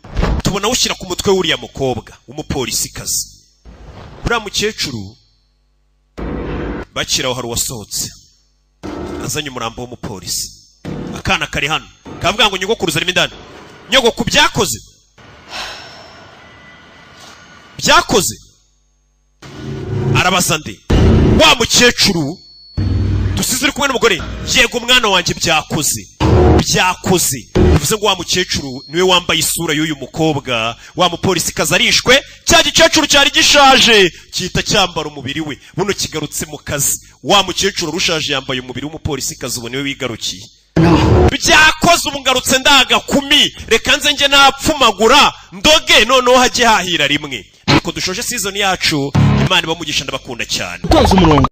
tubona awushyira ku mutwe w'uriya mukobwa w'umupolisikazi uriya mukecuru bakiraho hari uwasohotse azanye umurambo w'umupolisi akana kari hano kavuga ngo nyogokuru zarimo indani nyogoku byakoze arabaza nde wa mukecuru dusize uri kumwe n'umugore yego umwana wanjye byakoze bivuze ngo wa mukecuru niwe wambaye isura y'uyu mukobwa wa mupolisi kazarishwe cya gikecuru cyari gishaje cyita cyambara umubiri we buno kigarutse mu kazi wa mukecuru rushaje yambaye umubiri w'umupolisi kazi ubu niwe wigarukiye byakoze umungarutse ndagakumi reka nze nge napfumagura ndoge noneho hajye hahira rimwe nuko dushoje season yacu Imana ibamugisha ndabakunda cyane